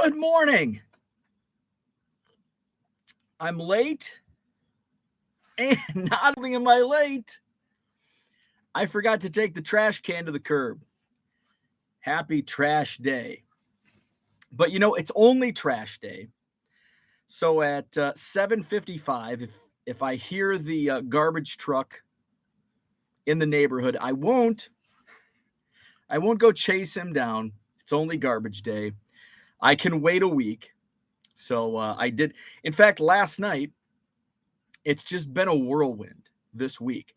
Good morning. I'm late, and not only am I late, I forgot to take the trash can to the curb. Happy trash day. But it's only trash day. So at 7:55, if I hear the garbage truck in the neighborhood, I won't go chase him down. It's only garbage day. I can wait a week. So I did. In fact, last night, it's just been a whirlwind this week.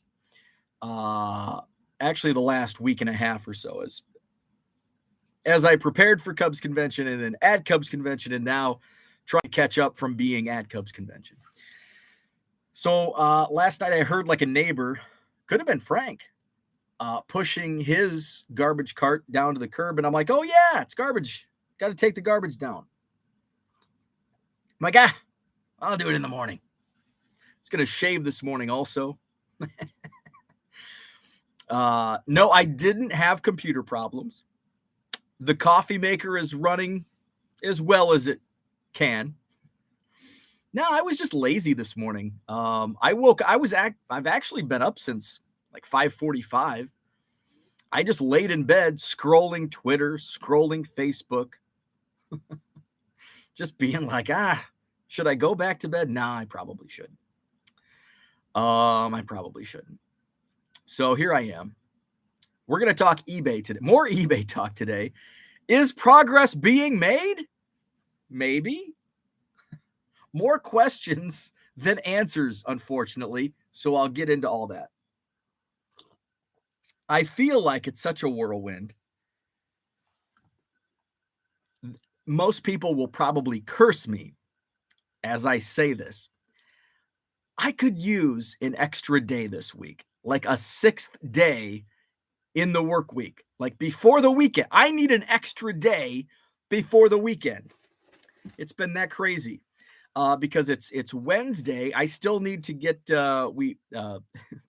Actually, the last week and a half or so, as I prepared for Cubs convention and then at Cubs convention, and now trying to catch up from being at Cubs convention. So last night I heard like a neighbor, could have been Frank, pushing his garbage cart down to the curb, and I'm like, oh yeah, it's garbage. Got to take the garbage down. I'm like, I'll do it in the morning. I was gonna shave this morning also. No, I didn't have computer problems. The coffee maker is running as well as it can. No, I was just lazy this morning. I've actually been up since like 5:45. I just laid in bed scrolling Twitter, scrolling Facebook. Just being like, should I go back to bed? Nah, I probably shouldn't. I probably shouldn't. So here I am. We're going to talk eBay today. More eBay talk today. Is progress being made? Maybe. More questions than answers, unfortunately. So I'll get into all that. I feel like it's such a whirlwind. Most people will probably curse me as I say this. I could use an extra day this week, like a sixth day in the work week, like before the weekend. I need an extra day before the weekend. It's been that crazy because it's Wednesday. I still need to get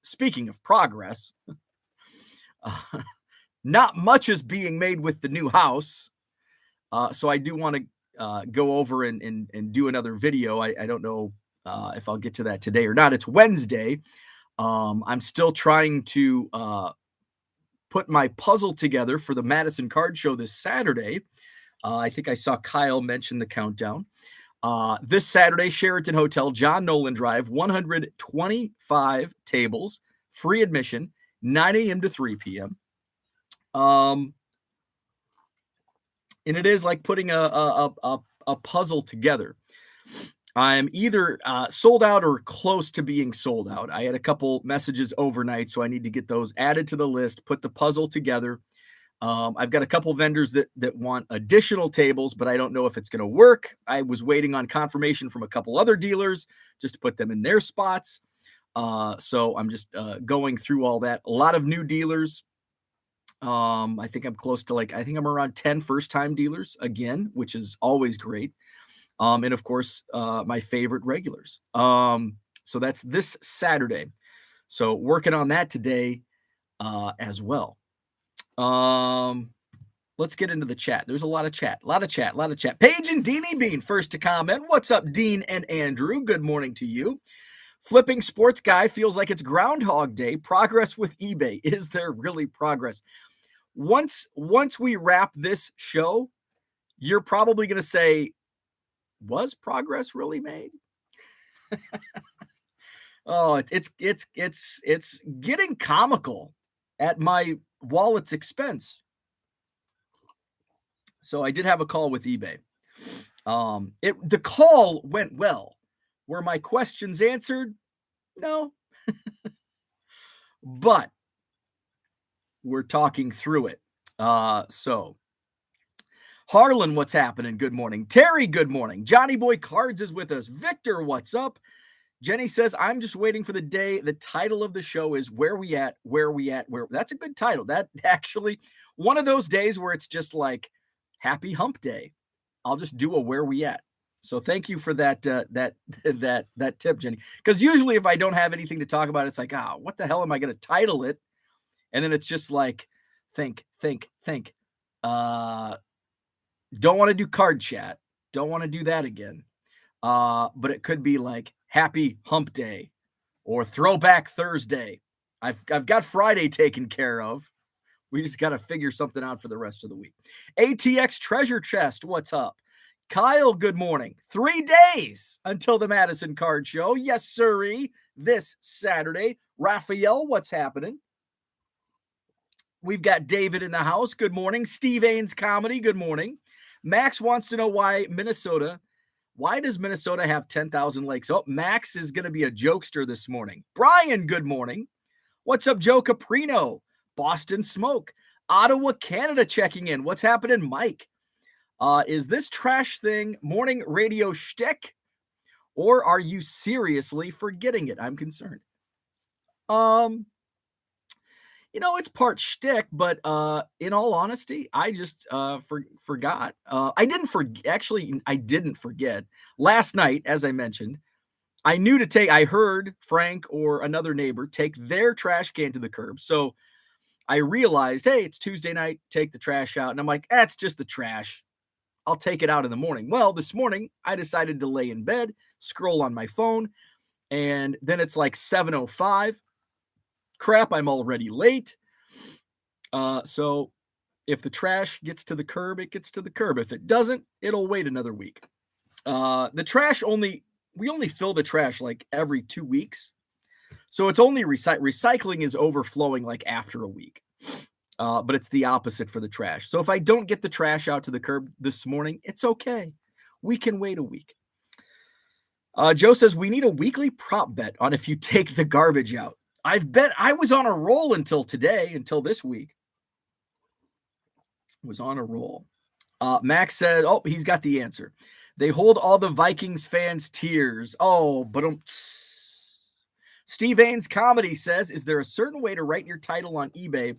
speaking of progress, not much is being made with the new house. So I do want to go over and do another video. I don't know if I'll get to that today or not. It's Wednesday. I'm still trying to put my puzzle together for the Madison Card Show this Saturday. I think I saw Kyle mention the countdown. This Saturday, Sheraton Hotel, John Nolan Drive, 125 tables, free admission, 9 a.m. to 3 p.m. And it is like putting a puzzle together. I'm either sold out or close to being sold out. I had a couple messages overnight, so I need to get those added to the list, put the puzzle together. I've got a couple vendors that want additional tables, but I don't know if it's going to work. I was waiting on confirmation from a couple other dealers just to put them in their spots. So I'm just going through all that. A lot of new dealers. I think I'm close to I'm around 10 first-time dealers again, which is always great. And of course, my favorite regulars. So that's this Saturday. So working on that today as well. Let's get into the chat. There's a lot of chat. Paige and Deanie Bean first to comment. What's up, Dean and Andrew? Good morning to you. Flipping Sports Guy feels like it's Groundhog Day. Progress with eBay. Is there really progress? Once we wrap this show, you're probably going to say, was progress really made? Oh, it's getting comical at my wallet's expense. So I did have a call with eBay. The call went well. Were my questions answered? No. But we're talking through it. So Harlan, what's happening? Good morning. Terry, good morning. Johnny Boy Cards is with us. Victor, what's up? Jenny says, I'm just waiting for the day. The title of the show is Where We At, Where We At, Where. That's a good title. That actually one of those days where it's just like Happy Hump Day. I'll just do a Where We At. So thank you for that that tip, Jenny. Because usually if I don't have anything to talk about, it's like, what the hell am I going to title it? And then it's just like, think. Don't want to do card chat. Don't want to do that again. But it could be like Happy Hump Day or Throwback Thursday. I've got Friday taken care of. We just got to figure something out for the rest of the week. ATX Treasure Chest, what's up? Kyle, good morning. 3 days until the Madison Card Show. Yes, sirree. This Saturday. Raphael, what's happening? We've got David in the house. Good morning. Steve Ains Comedy. Good morning. Max wants to know why does Minnesota have 10,000 lakes? Oh, Max is going to be a jokester this morning. Brian, good morning. What's up, Joe Caprino? Boston Smoke. Ottawa, Canada checking in. What's happening, Mike? Is this trash thing morning radio shtick, or are you seriously forgetting it? I'm concerned. It's part shtick, but in all honesty, I just forgot. I didn't forget. Last night, as I mentioned, I heard Frank or another neighbor take their trash can to the curb. So I realized, hey, it's Tuesday night, take the trash out. And I'm like, that's just the trash. I'll take it out in the morning. Well, this morning, I decided to lay in bed, scroll on my phone, and then it's like 7:05. Crap, I'm already late. So if the trash gets to the curb, it gets to the curb. If it doesn't, it'll wait another week. The trash we only fill the trash like every 2 weeks. So it's only recycling is overflowing like after a week. But it's the opposite for the trash. So if I don't get the trash out to the curb this morning, it's okay. We can wait a week. Joe says we need a weekly prop bet on if you take the garbage out. I was on a roll until this week. Was on a roll. Max said, he's got the answer. They hold all the Vikings fans' tears. Oh, but Steve Ains Comedy says, is there a certain way to write your title on eBay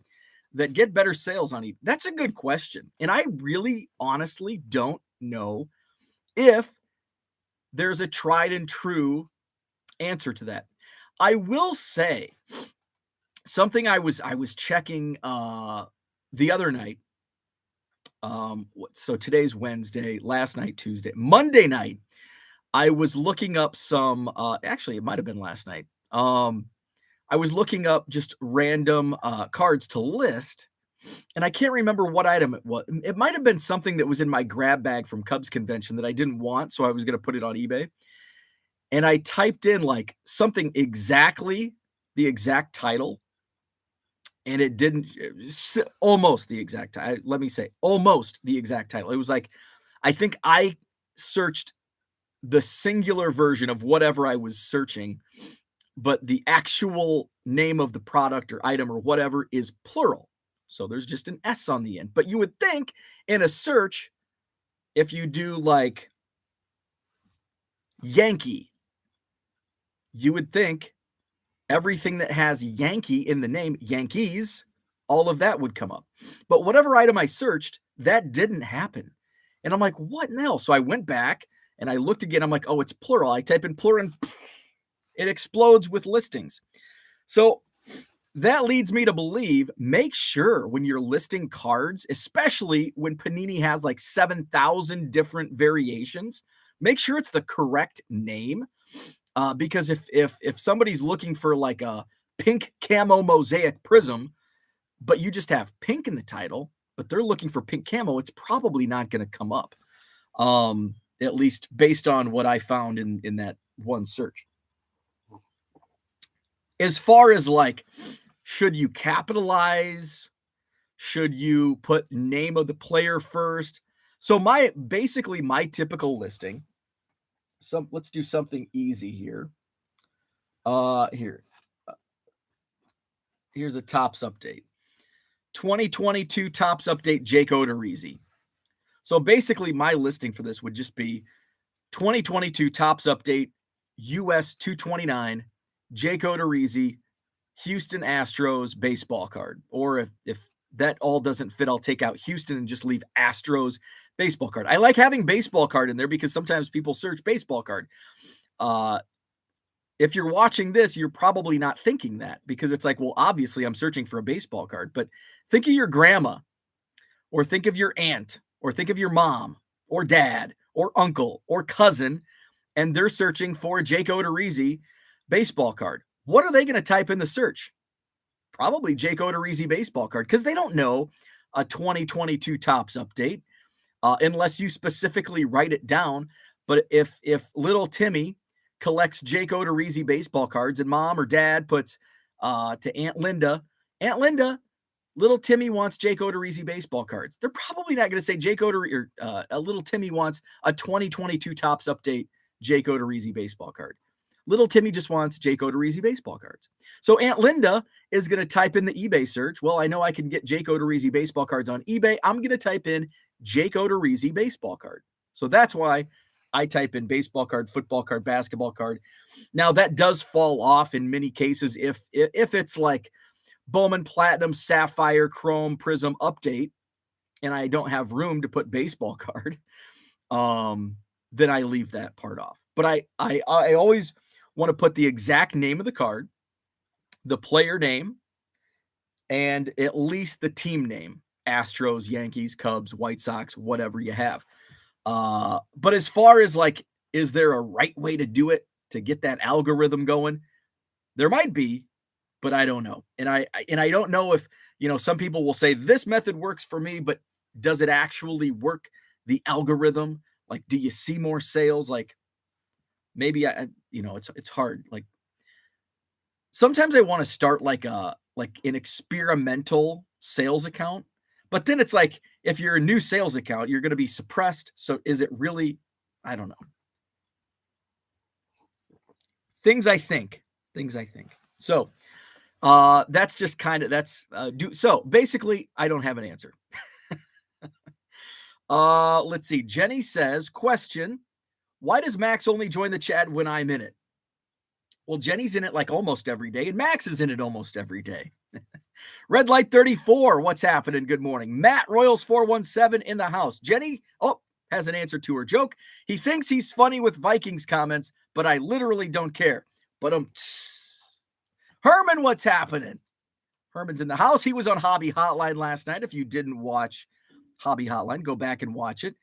that get better sales on eBay? That's a good question. And I really honestly don't know if there's a tried and true answer to that. I will say something I was checking the other night. So today's Wednesday, last night, Tuesday, Monday night, I was looking up some, actually it might've been last night. I was looking up just random cards to list, and I can't remember what item it was. It might've been something that was in my grab bag from Cubs convention that I didn't want. So I was going to put it on eBay, and I typed in like something exactly the exact title. And it didn't almost the exact title. Let me say almost the exact title. It was like, I think I searched the singular version of whatever I was searching, but the actual name of the product or item or whatever is plural. So there's just an S on the end. But you would think in a search, if you do like Yankee, you would think everything that has Yankee in the name, Yankees, all of that would come up. But whatever item I searched, that didn't happen. And I'm like, what now? So I went back and I looked again. I'm like, oh, it's plural. I type in plural and it explodes with listings. So that leads me to believe, make sure when you're listing cards, especially when Panini has like 7,000 different variations, make sure it's the correct name. Because if somebody's looking for like a pink camo mosaic prism, but you just have pink in the title, but they're looking for pink camo, it's probably not going to come up. At least based on what I found in that one search. As far as like, should you capitalize? Should you put name of the player first? So my typical listing. Let's do something easy here. Here's a Topps update. 2022 Topps update, Jake Odorizzi. So basically my listing for this would just be 2022 Topps update, US 229, Jake Odorizzi, Houston Astros baseball card. Or if that all doesn't fit, I'll take out Houston and just leave Astros baseball card. I like having baseball card in there because sometimes people search baseball card. If you're watching this, you're probably not thinking that because it's like, well, obviously I'm searching for a baseball card, but think of your grandma or think of your aunt or think of your mom or dad or uncle or cousin, and they're searching for a Jake Odorizzi baseball card. What are they going to type in the search? Probably Jake Odorizzi baseball card, because they don't know a 2022 Topps update unless you specifically write it down. But if little Timmy collects Jake Odorizzi baseball cards and mom or dad puts to Aunt Linda, little Timmy wants Jake Odorizzi baseball cards, they're probably not going to say Jake Odorizzi or little Timmy wants a 2022 Topps update Jake Odorizzi baseball card. Little Timmy just wants Jake Odorizzi baseball cards. So Aunt Linda is going to type in the eBay search. Well, I know I can get Jake Odorizzi baseball cards on eBay. I'm going to type in Jake Odorizzi baseball card. So that's why I type in baseball card, football card, basketball card. Now that does fall off in many cases if it's like Bowman Platinum, Sapphire, Chrome, Prism update, and I don't have room to put baseball card, then I leave that part off. But I always want to put the exact name of the card, the player name, and at least the team name: Astros, Yankees, Cubs, White Sox, whatever you have. But as far as like, is there a right way to do it to get that algorithm going? There might be, but I don't know. And I don't know if, some people will say this method works for me, but does it actually work? The algorithm, like, do you see more sales? Like, maybe it's hard. Like, sometimes I want to start like an experimental sales account, but then it's like, if you're a new sales account, you're going to be suppressed. So is it really? I don't know. Things I think. So that's just kind of so basically I don't have an answer. Let's see. Jenny says, question: why does Max only join the chat when I'm in it? Well, Jenny's in it like almost every day, and Max is in it almost every day. Red Light 34, what's happening? Good morning. Matt Royals 417 in the house. Jenny, has an answer to her joke. He thinks he's funny with Vikings comments, but I literally don't care. But Herman, what's happening? Herman's in the house. He was on Hobby Hotline last night. If you didn't watch Hobby Hotline, go back and watch it.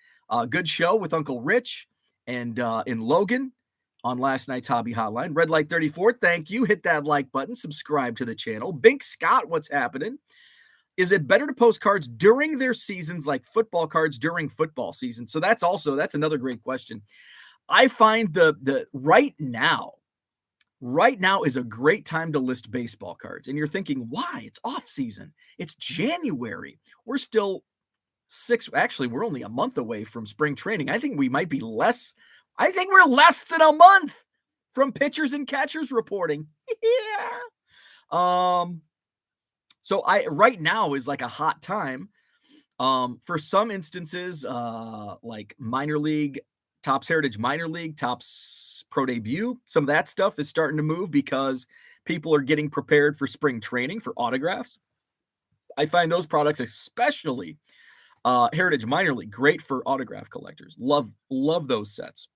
Good show with Uncle Rich and in Logan on last night's Hobby Hotline. Red Light 34, thank you. Hit that like button. Subscribe to the channel. Bink Scott, what's happening? Is it better to post cards during their seasons like football cards during football season? So that's another great question. I find the right now is a great time to list baseball cards. And you're thinking, why? It's off season. It's January. We're still we're only a month away from spring training. I think we might be less. I think we're less than a month from pitchers and catchers reporting. Yeah. So right now is like a hot time. For some instances, like minor league, Topps Heritage Minor League, Topps Pro Debut, some of that stuff is starting to move because people are getting prepared for spring training for autographs. I find those products, especially Heritage Minor League, great for autograph collectors. Love those sets.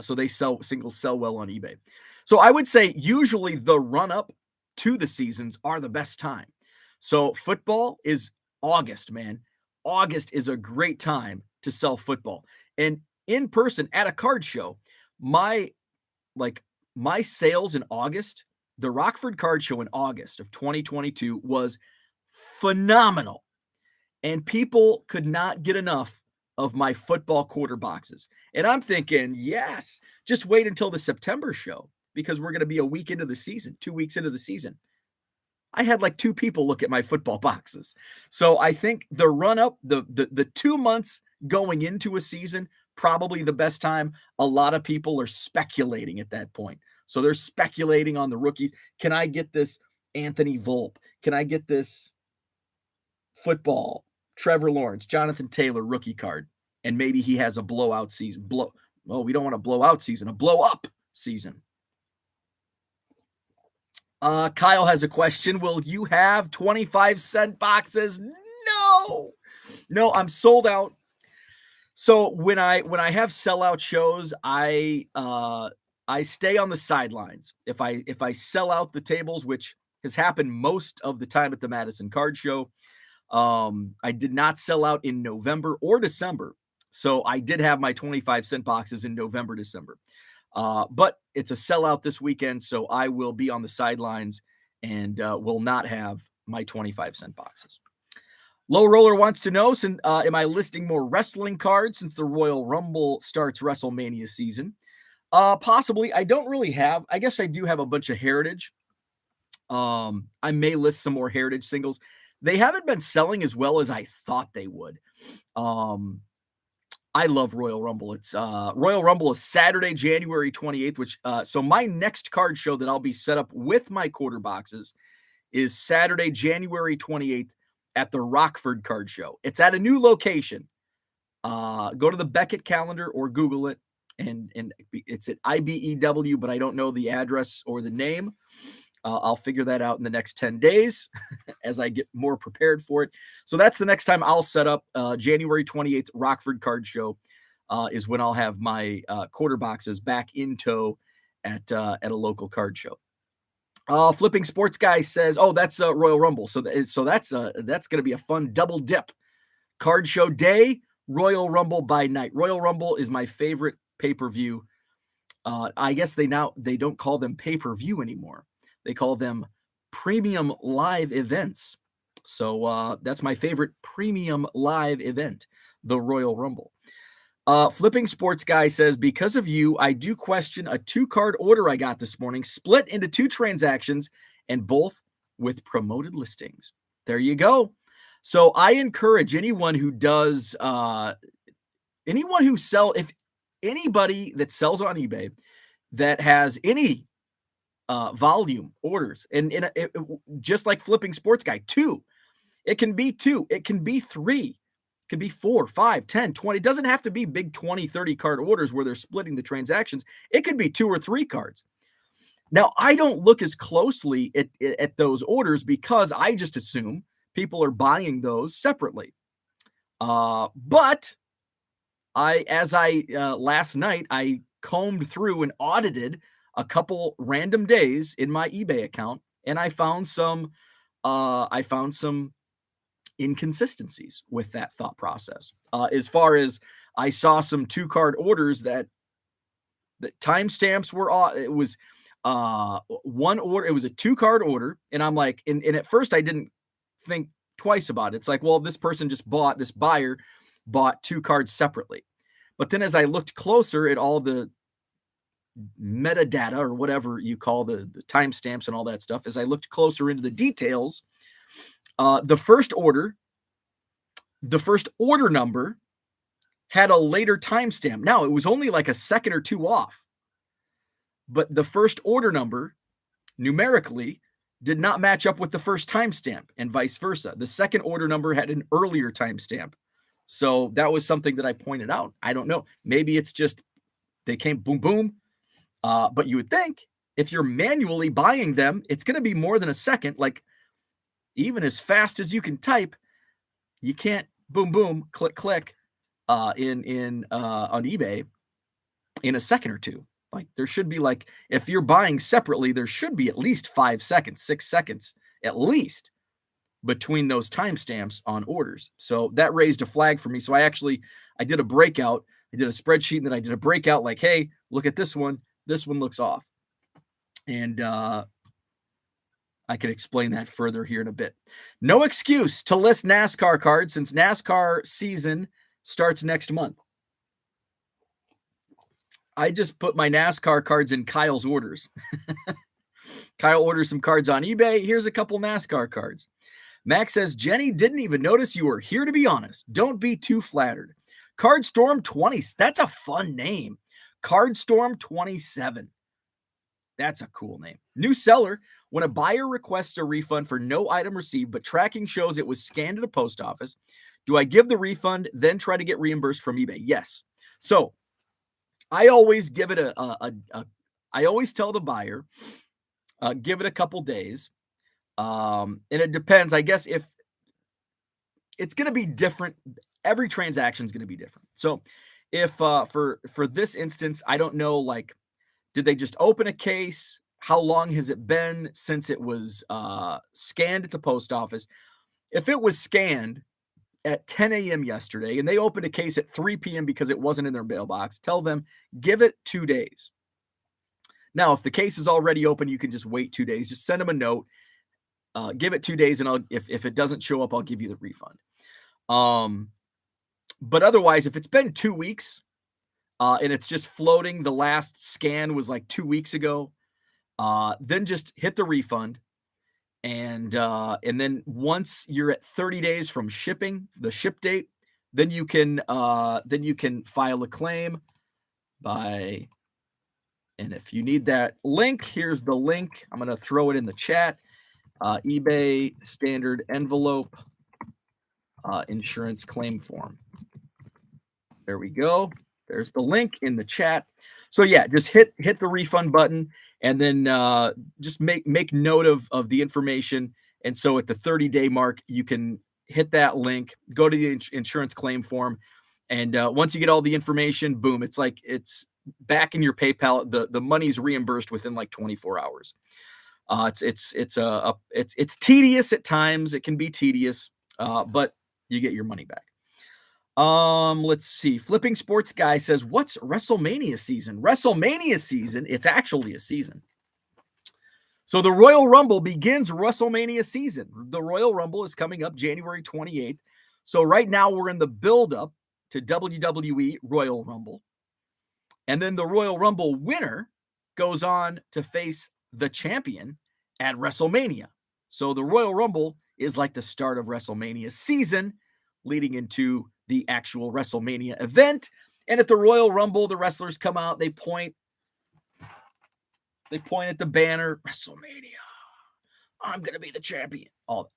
So they sell well on eBay. So I would say usually the run up to the seasons are the best time. So football is August, man. August is a great time to sell football. And in person at a card show, my sales in August, the Rockford Card Show in August of 2022 was phenomenal. And people could not get enough of my football quarter boxes. And I'm thinking, yes, just wait until the September show, because we're going to be a week into the season, 2 weeks into the season. I had like 2 people look at my football boxes. So I think the run up, the 2 months going into a season, probably the best time. A lot of people are speculating at that point. So they're speculating on the rookies. Can I get this Anthony Volpe? Can I get this football Trevor Lawrence, Jonathan Taylor rookie card? And maybe he has a blowout season. We don't want a blowout season, a blow up season. Kyle has a question. Will you have 25-cent boxes? No, I'm sold out. So when I have sellout shows, I stay on the sidelines. If I sell out the tables, which has happened most of the time at the Madison Card Show, I did not sell out in November or December. So I did have my 25-cent boxes in November, December. But it's a sellout this weekend, so I will be on the sidelines and will not have my 25-cent boxes. Low Roller wants to know, am I listing more wrestling cards since the Royal Rumble starts WrestleMania season? Possibly. I don't really have. I guess I do have a bunch of Heritage. I may list some more Heritage singles. They haven't been selling as well as I thought they would. I love Royal Rumble. It's Royal Rumble is Saturday, January 28th, which so my next card show that I'll be set up with my quarter boxes is Saturday, January 28th at the Rockford Card Show. It's at a new location. Go to the Beckett calendar or Google it, and it's at IBEW, but I don't know the address or the name. I'll figure that out in the next 10 days as I get more prepared for it. So that's the next time I'll set up. January 28th, Rockford Card Show is when I'll have my quarter boxes back in tow at a local card show. Flipping Sports Guy says, "Oh, that's Royal Rumble. So that's going to be a fun double dip. Card show day, Royal Rumble by night. Royal Rumble is my favorite pay-per-view. I guess they don't call them pay-per-view anymore. They call them premium live events. So that's my favorite premium live event, the Royal Rumble." Flipping Sports Guy says, "Because of you, I do question a 2-card order I got this morning, split into 2 transactions, and both with promoted listings." There you go. So I encourage anyone who does, if anybody that sells on eBay that has any volume orders, and just like Flipping Sports Guy, 2, it can be 2, it can be 3. Could be 4, 5, 10, 20. It doesn't have to be big 20, 30 card orders where they're splitting the transactions. It could be 2 or 3 cards. Now, I don't look as closely at those orders because I just assume people are buying those separately. But last night, I combed through and audited a couple random days in my eBay account, and I found some inconsistencies with that thought process. As far as I saw some 2-card orders that the timestamps were off. It was one order. It was a 2-card order. And I'm like, and at first I didn't think twice about it. It's like, well, this buyer bought 2 cards separately. But then as I looked closer at all the metadata or whatever you call the timestamps and all that stuff, as I looked closer into the details, the first order number had a later timestamp. Now, it was only like a second or 2 off, but the first order number numerically did not match up with the first timestamp, and vice versa. The second order number had an earlier timestamp. So that was something that I pointed out. I don't know. Maybe it's just they came boom, boom. But you would think if you're manually buying them, it's going to be more than a second. Like, even as fast as you can type, you can't boom, boom, click, click on eBay in a second or 2. Like, there should be, like, if you're buying separately, there should be at least 5 seconds, 6 seconds at least between those timestamps on orders. So that raised a flag for me. So I did a breakout. I did a spreadsheet, and then I did a breakout like, hey, look at this one. This one looks off. And I can explain that further here in a bit. No excuse to list NASCAR cards since NASCAR season starts next month. I just put my NASCAR cards in Kyle's orders. Kyle orders some cards on eBay. Here's a couple NASCAR cards. Max says, Jenny didn't even notice you were here, to be honest. Don't be too flattered. Cardstorm 20. That's a fun name. Cardstorm 27. That's a cool name. New seller. When a buyer requests a refund for no item received, but tracking shows it was scanned at a post office, do I give the refund, then try to get reimbursed from eBay? Yes. So I always give it I always tell the buyer, give it a couple days. And it depends, I guess, if it's going to be different. Every transaction is going to be different. So if for this instance, I don't know, like, did they just open a case? How long has it been since it was scanned at the post office? If it was scanned at 10 a.m. yesterday, and they opened a case at 3 p.m. because it wasn't in their mailbox. Tell them, give it 2 days. Now, if the case is already open, you can just wait 2 days. Just send them a note. Give it 2 days, and if it doesn't show up, I'll give you the refund. But otherwise, if it's been 2 weeks and it's just floating, the last scan was like 2 weeks ago, then just hit the refund. And then once you're at 30 days from shipping, the ship date, then you can file a claim by. And if you need that link, here's the link. I'm going to throw it in the chat. eBay standard envelope insurance claim form. There we go. There's the link in the chat. So yeah, just hit the refund button, and then just make note of the information. And so at the 30-day mark, you can hit that link, go to the insurance claim form, and once you get all the information, boom, it's back in your PayPal. The money's reimbursed within like 24 hours. It's tedious at times. It can be tedious, but you get your money back. Let's see. Flipping Sports Guy says, what's WrestleMania season? WrestleMania season, it's actually a season. So the Royal Rumble begins WrestleMania season. The Royal Rumble is coming up January 28th. So right now we're in the build-up to WWE Royal Rumble. And then the Royal Rumble winner goes on to face the champion at WrestleMania. So the Royal Rumble is like the start of WrestleMania season, leading into the actual WrestleMania event. And at the Royal Rumble, the wrestlers come out, they point at the banner, WrestleMania, I'm going to be the champion. All that.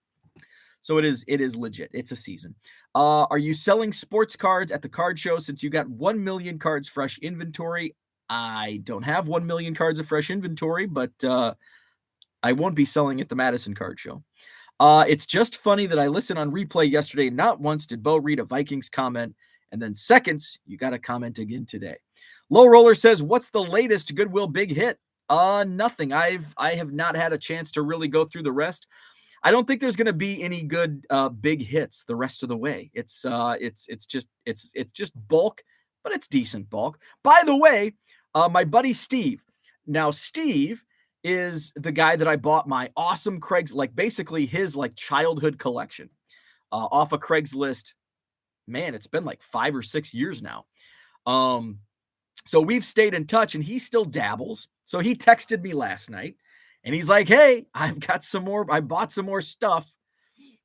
So it is legit. It's a season. Are you selling sports cards at the card show since you got 1 million cards fresh inventory? I don't have 1 million cards of fresh inventory, but I won't be selling at the Madison Card Show. It's just funny that I listened on replay yesterday. Not once did Bo read a Vikings comment, and then seconds, you got to comment again today. Low Roller says, what's the latest Goodwill big hit? Nothing. I have not had a chance to really go through the rest. I don't think there's going to be any good big hits the rest of the way. It's just bulk, but it's decent bulk. By the way, my buddy Steve. Now Steve is the guy that I bought my awesome basically his childhood collection off of Craigslist. Man, it's been like 5 or 6 years now. So we've stayed in touch, and he still dabbles. So he texted me last night, and he's like, hey, I've got some more. I bought some more stuff.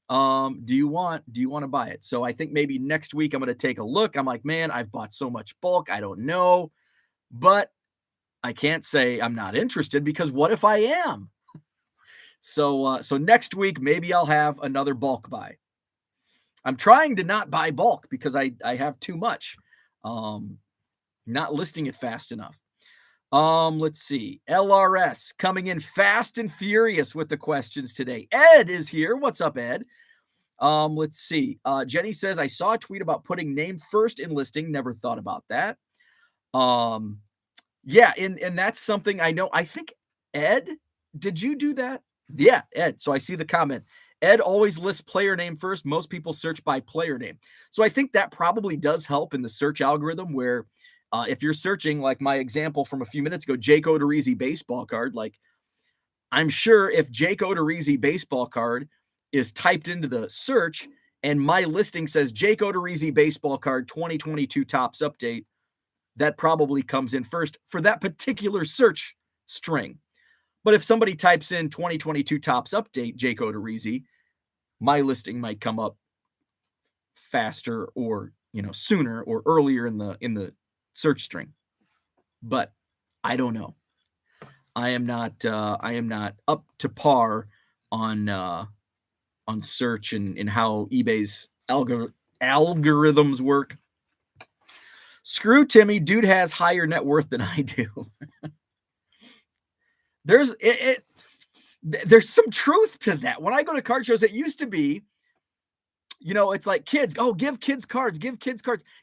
Do you want to buy it? So I think maybe next week I'm going to take a look. I'm like, man, I've bought so much bulk. I don't know, but I can't say I'm not interested, because what if I am? So next week, maybe I'll have another bulk buy. I'm trying to not buy bulk because I have too much. Not listing it fast enough. Let's see. LRS coming in fast and furious with the questions today. Ed is here. What's up, Ed? Let's see. Jenny says, I saw a tweet about putting name first in listing. Never thought about that. Yeah, and that's something I know. I think, Ed, did you do that? Yeah, Ed. So I see the comment. Ed always lists player name first. Most people search by player name. So I think that probably does help in the search algorithm, where if you're searching, like my example from a few minutes ago, Jake Odorizzi baseball card, I'm sure if Jake Odorizzi baseball card is typed into the search and my listing says Jake Odorizzi baseball card 2022 Topps update, that probably comes in first for that particular search string. But if somebody types in 2022 Topps update Jake Odorizzi, my listing might come up faster, or sooner or earlier in the search string. But I don't know. I am not up to par on search and how eBay's algorithms work. Screw Timmy, dude has higher net worth than I do. There's some truth to that. When I go to card shows, it used to be, it's like kids, give kids cards.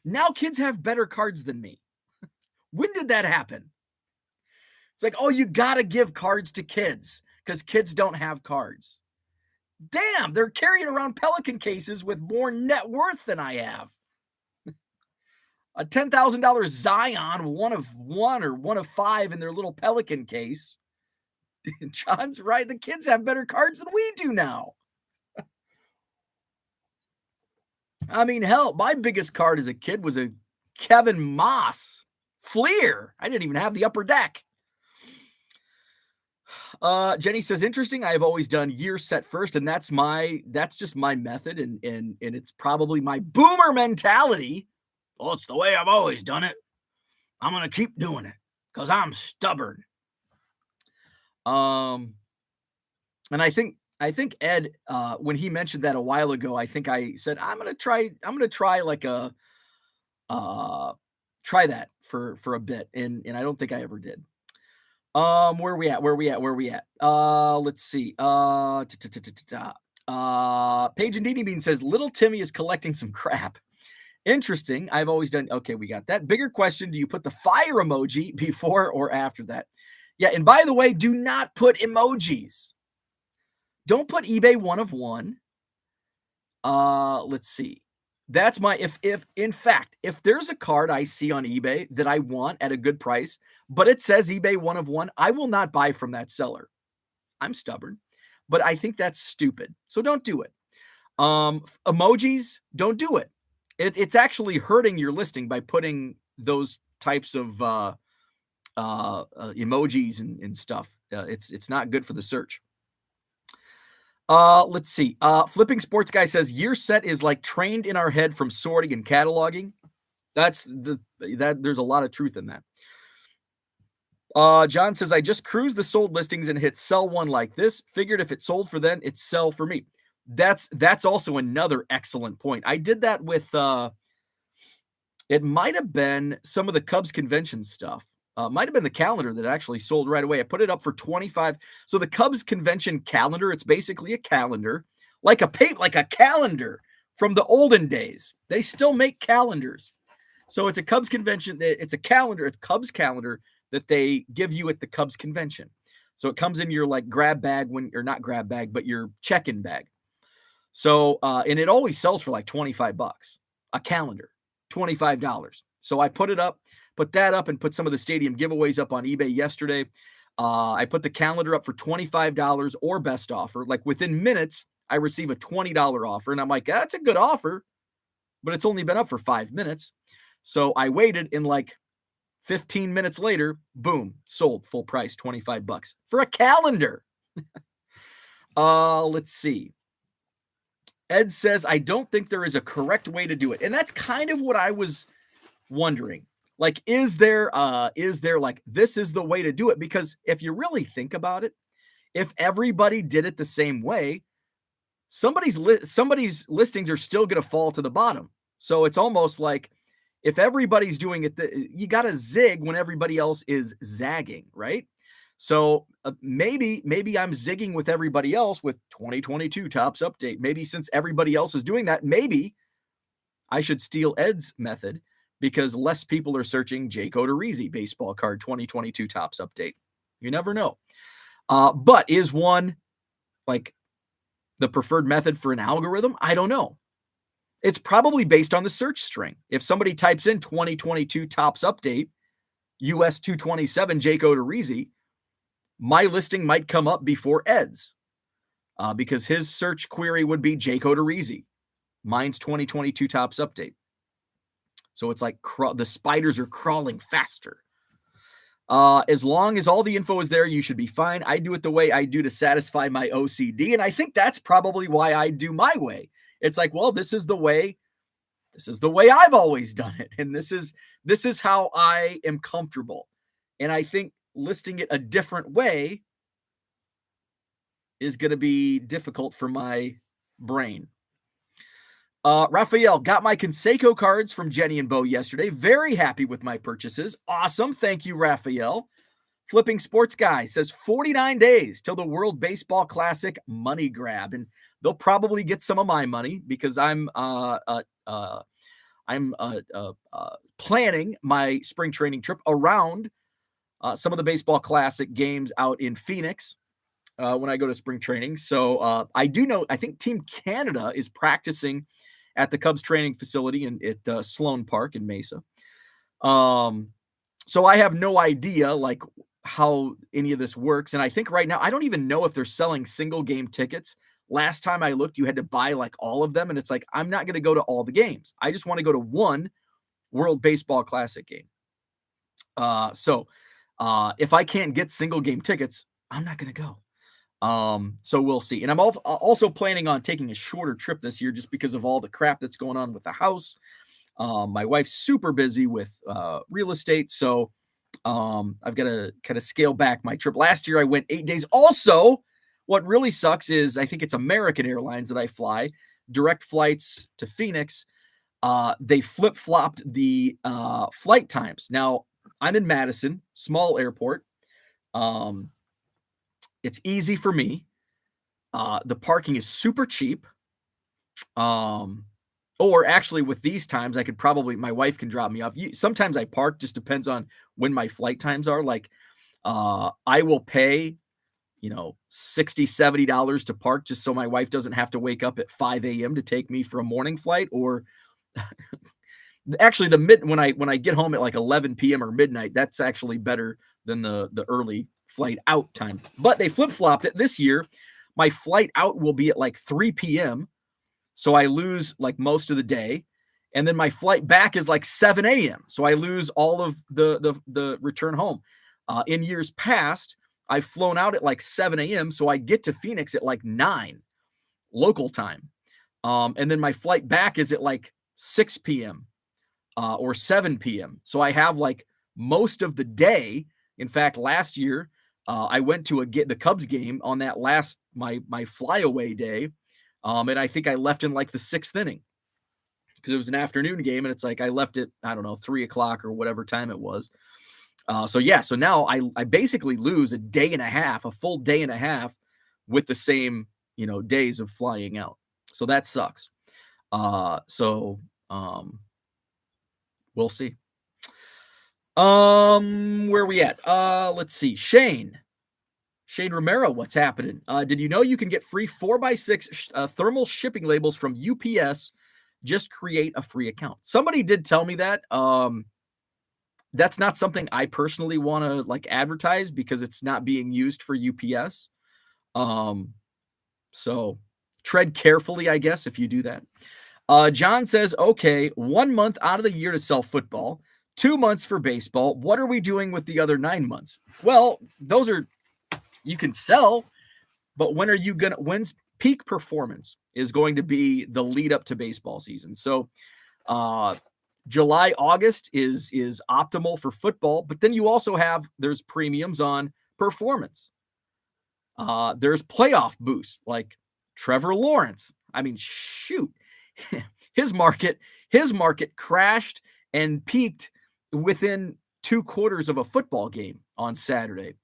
Now kids have better cards than me. When did that happen? It's like, you got to give cards to kids because kids don't have cards. Damn, they're carrying around Pelican cases with more net worth than I have. A $10,000 Zion, one of one or one of five in their little Pelican case. John's right. The kids have better cards than we do now. I mean, hell, my biggest card as a kid was a Kevin Moss Fleer. I didn't even have the upper deck. Jenny says, interesting. I have always done year set first, and that's just my method, and it's probably my boomer mentality. Well, it's the way I've always done it. I'm gonna keep doing it because I'm stubborn. And I think Ed, when he mentioned that a while ago, I think I said I'm gonna try like try that for a bit, and I don't think I ever did. Where are we at? Let's see. Paige and Dini Bean says little Timmy is collecting some crap. Interesting. I've always done. Okay, we got that. Bigger question: do you put the fire emoji before or after that? Yeah. And by the way, do not put emojis. Don't put eBay one of one. Let's see. That's my if in fact, if there's a card I see on eBay that I want at a good price, but it says eBay one of one, I will not buy from that seller. I'm stubborn, but I think that's stupid. So don't do it. Emojis, don't do it. It's actually hurting your listing by putting those types of emojis and stuff. It's not good for the search. Let's see. Flipping Sports Guy says year set is like trained in our head from sorting and cataloging. There's a lot of truth in that. John says I just cruised the sold listings and hit sell one like this. Figured if it sold for then, it's sell for me. That's also another excellent point. I did that with it might have been some of the Cubs convention stuff. Might have been the calendar that actually sold right away. I put it up for 25. So the Cubs convention calendar, it's basically a calendar, like a calendar from the olden days. They still make calendars. So it's a Cubs convention. It's a calendar. It's Cubs calendar that they give you at the Cubs convention. So it comes in your like grab bag or not grab bag, but your check-in bag. So, and it always sells for like $25, a calendar, $25. So I put that up and put some of the stadium giveaways up on eBay yesterday. I put the calendar up for $25 or best offer. Like within minutes, I receive a $20 offer. And I'm like, that's a good offer, but it's only been up for 5 minutes. So I waited, and like 15 minutes later, boom, sold full price, $25 for a calendar. Let's see. Ed says, I don't think there is a correct way to do it. And that's kind of what I was wondering. Like, is there like, this is the way to do it? Because if you really think about it, if everybody did it the same way, somebody's listings are still going to fall to the bottom. So it's almost like if everybody's doing it, you got to zig when everybody else is zagging, right? So maybe I'm zigging with everybody else with 2022 Topps update. Maybe since everybody else is doing that, maybe I should steal Ed's method, because less people are searching Jake Odorizzi baseball card 2022 Topps update. You never know. But is one like the preferred method for an algorithm? I don't know. It's probably based on the search string. If somebody types in 2022 Topps update, US 227 Jake Odorizzi, my listing might come up before Ed's, because his search query would be Jake Odorizzi. Mine's 2022 Topps update. So it's like the spiders are crawling faster. As long as all the info is there, you should be fine. I do it the way I do to satisfy my OCD. And I think that's probably why I do my way. It's like, well, this is the way I've always done it. And this is how I am comfortable. And I think listing it a different way is going to be difficult for my brain. Raphael, got my Canseco cards from Jenny and Bo yesterday. Very happy with my purchases. Awesome. Thank you, Raphael. Flipping Sports Guy says 49 days till the World Baseball Classic money grab. And they'll probably get some of my money because I'm planning my spring training trip around some of the Baseball Classic games out in Phoenix. when I go to spring training. So I do know, I think Team Canada is practicing at the Cubs training facility at Sloan Park in Mesa. So I have no idea like how any of this works. And I think right now, I don't even know if they're selling single game tickets. Last time I looked, you had to buy like all of them. And it's like, I'm not going to go to all the games. I just want to go to one World Baseball Classic game. So if I can't get single game tickets, I'm not going to go. So we'll see. And I'm also planning on taking a shorter trip this year just because of all the crap that's going on with the house. My wife's super busy with real estate, so I've got to kind of scale back my trip. Last year I went 8 days. Also, what really sucks is I think it's American Airlines that I fly, direct flights to Phoenix. They flip-flopped the flight times. Now, I'm in Madison, small airport. It's easy for me. The parking is super cheap. Or actually, with these times, I could probably, my wife can drop me off. Sometimes I park, just depends on when my flight times are. Like, I will pay, $60, $70 to park just so my wife doesn't have to wake up at 5 a.m. to take me for a morning flight. Or actually, when I get home at like 11 p.m. or midnight, that's actually better than the early flight out time. But they flip-flopped it this year. My flight out will be at like 3 p.m., so I lose like most of the day. And then my flight back is like 7 a.m. So I lose all of the return home. In years past, I've flown out at like 7 a.m. So I get to Phoenix at like 9 local time. And then my flight back is at like 6 p.m. Or 7 p.m. So I have like most of the day. In fact, last year, I went to the Cubs game on that my flyaway day. And I think I left in like the 6th inning because it was an afternoon game. And it's like I left it, I don't know, 3 o'clock or whatever time it was. So now I basically lose a day and a half, a full day and a half with the same, days of flying out. So that sucks. We'll see. Where are we at? Let's see. Shane Romero, what's happening? Did you know you can get free 4x6 thermal shipping labels from UPS? Just create a free account. Somebody did tell me that. That's not something I personally want to like advertise because it's not being used for UPS. So tread carefully, I guess, if you do that. John says, okay, 1 month out of the year to sell football, 2 months for baseball. What are we doing with the other 9 months? Well, those are, you can sell, but when's peak performance is going to be the lead up to baseball season. So, July, August is optimal for football, but then you also there's premiums on performance. There's playoff boosts like Trevor Lawrence. I mean, shoot, his market crashed and peaked within 2 quarters of a football game on Saturday.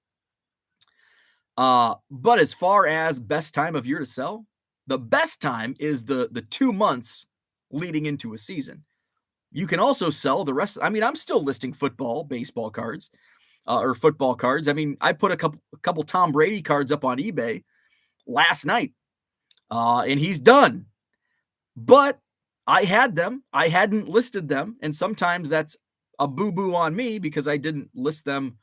But as far as best time of year to sell, the best time is the 2 months leading into a season. You can also sell the rest. I mean, I'm still listing baseball cards, or football cards. I mean, I put a couple Tom Brady cards up on eBay last night, and he's done. But I had them. I hadn't listed them, and sometimes that's a boo-boo on me because I didn't list them,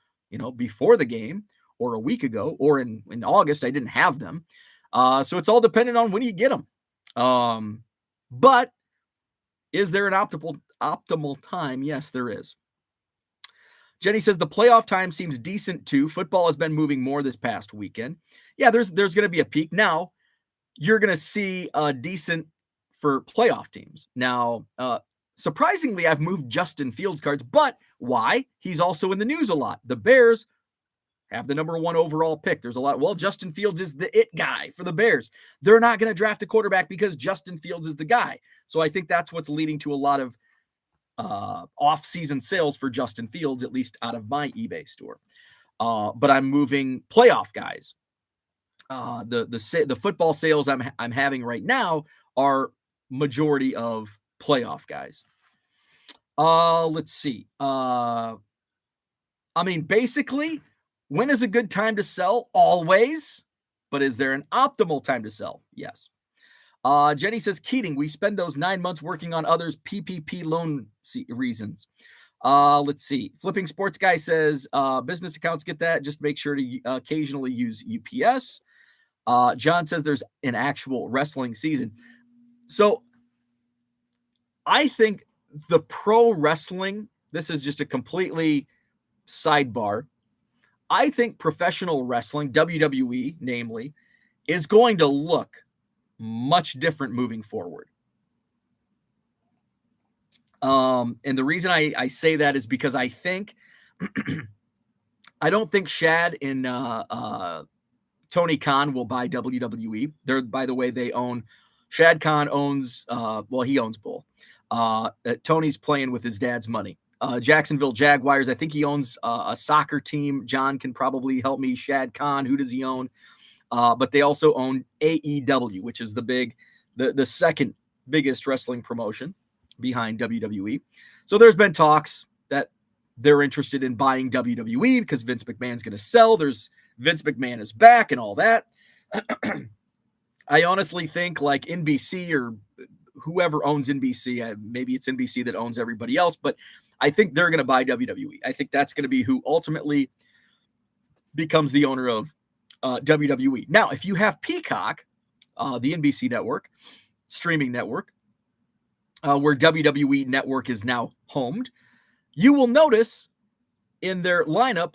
before the game or a week ago, or in August I didn't have them. So it's all dependent on when you get them. But is there an optimal time? Yes, there is. Jenny says the playoff time seems decent too. Football has been moving more this past weekend. Yeah, there's going to be a peak. Now, you're going to see a decent for playoff teams. Now, surprisingly, I've moved Justin Fields cards, but why? He's also in the news a lot. The Bears have the number 1 overall pick. There's a lot. Well, Justin Fields is the it guy for the Bears. They're not going to draft a quarterback because Justin Fields is the guy. So I think that's what's leading to a lot of off-season sales for Justin Fields, at least out of my eBay store. But I'm moving playoff guys. The football sales I'm having right now are majority of playoff guys. Let's see. I mean, basically, when is a good time to sell? Always. but is there an optimal time to sell? Yes. Jenny says, Keating, we spend those 9 months working on others' PPP loan reasons. Let's see. Flipping Sports Guy says, business accounts get that. Just make sure to occasionally use UPS. John says there's an actual wrestling season. So I think the pro wrestling, this is just a completely sidebar. I think professional wrestling, WWE namely, is going to look much different moving forward. And the reason I say that is because I think I don't think Shad and Tony Khan will buy WWE. By the way, they own Shad Khan owns he owns both. Tony's playing with his dad's money. Jacksonville Jaguars, I think he owns a soccer team. John can probably help me. Shad Khan, who does he own? But they also own AEW, which is the second biggest wrestling promotion behind WWE. So there's been talks that they're interested in buying WWE because Vince McMahon's going to sell. Vince McMahon is back and all that. I honestly think like NBC or whoever owns NBC, maybe it's NBC that owns everybody else, but I think they're going to buy WWE. I think that's going to be who ultimately becomes the owner of WWE. Now, if you have Peacock, the NBC network, streaming network, where WWE Network is now homed, you will notice in their lineup,